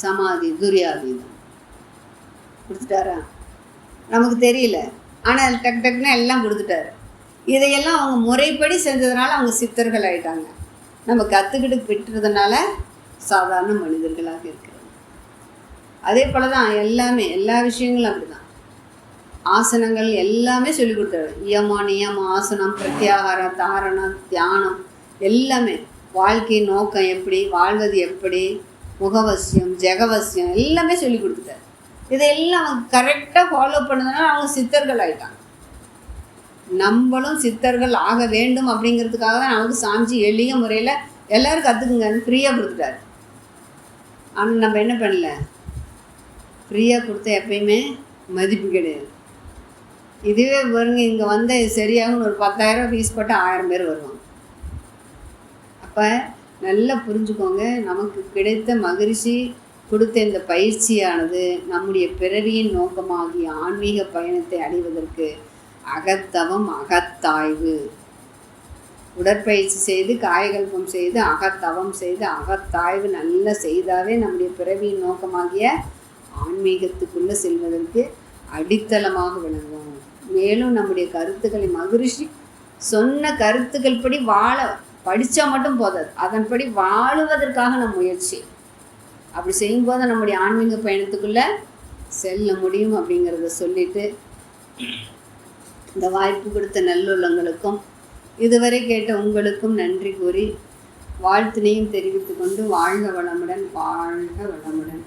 சமாதி துரியாதீதம் கொடுத்துட்டாரா. நமக்கு தெரியல, ஆனால் டக்கு டக்குன்னு எல்லாம் கொடுத்துட்டாரு. இதையெல்லாம் அவங்க முறைப்படி செஞ்சதுனால அவங்க சித்தர்கள் ஆகிட்டாங்க. நம்ம கற்றுக்கிட்டு விட்டுறதுனால சாதாரண மனிதர்களாக இருக்கிறோம். அதே போல் தான் எல்லாமே, எல்லா விஷயங்களும் அப்படி தான். ஆசனங்கள் எல்லாமே சொல்லி கொடுத்தாரு. யமம் நியம் ஆசனம் பிரத்யாகாரம் தாரணம் தியானம் எல்லாமே. வாழ்க்கை நோக்கம் எப்படி, வாழ்வது எப்படி, முகவசியம் ஜெகவசியம் எல்லாமே சொல்லி கொடுத்துட்டாரு. இதையெல்லாம் அவங்க கரெக்டாக ஃபாலோ பண்ணதுனால அவங்க சித்தர்கள் ஆகிட்டாங்க. நம்மளும் சித்தர்கள் ஆக வேண்டும் அப்படிங்கிறதுக்காக தான் நமக்கு சாமிஜி எளிய முறையில் எல்லோரும் கற்றுக்குங்கன்னு ஃப்ரீயாக கொடுத்துட்டாரு. ஆனால் நம்ம என்ன பண்ணல, ஃப்ரீயாக கொடுத்த எப்பயுமே மதிப்பு கிடையாது. இதுவே பாருங்க, இங்கே வந்த சரியாகும்னு ஒரு 10,000 ஃபீஸ் போட்டு 1000 பேர் வருவாங்க. அப்போ நல்லா புரிஞ்சுக்கோங்க, நமக்கு கிடைத்த மகரிஷி கொடுத்த இந்த பயிற்சியானது நம்முடைய பிறவியின் நோக்கமாகிய ஆன்மீக பயணத்தை அடைவதற்கு அகத்தவம் அகத்தாய்வு, உடற்பயிற்சி செய்து காயகல்பம் செய்து அகத்தவம் செய்து அகத்தாய்வு நல்லா செய்தாவே நம்முடைய பிறவியின் நோக்கமாகிய ஆன்மீகத்துக்குள்ளே செல்வதற்கு அடித்தளமாக விளங்கும். மேலும் நம்முடைய கருத்துக்களை மகரிஷி சொன்ன கருத்துக்கள் படி வாழ படித்தா மட்டும் போதாது, அதன்படி வாழுவதற்காக நம் முயற்சி. அப்படி செய்யும்போது நம்முடைய ஆன்மீக பயணத்துக்குள்ளே செல்ல முடியும் அப்படிங்கிறத சொல்லிட்டு, இந்த வாய்ப்பு கொடுத்த நல்லுள்ளங்களுக்கும் இதுவரை கேட்ட உங்களுக்கும் நன்றி கூறி வாழ்த்தினையும் தெரிவித்து கொண்டு வாழ்க வளமுடன், வாழ்க வளமுடன்.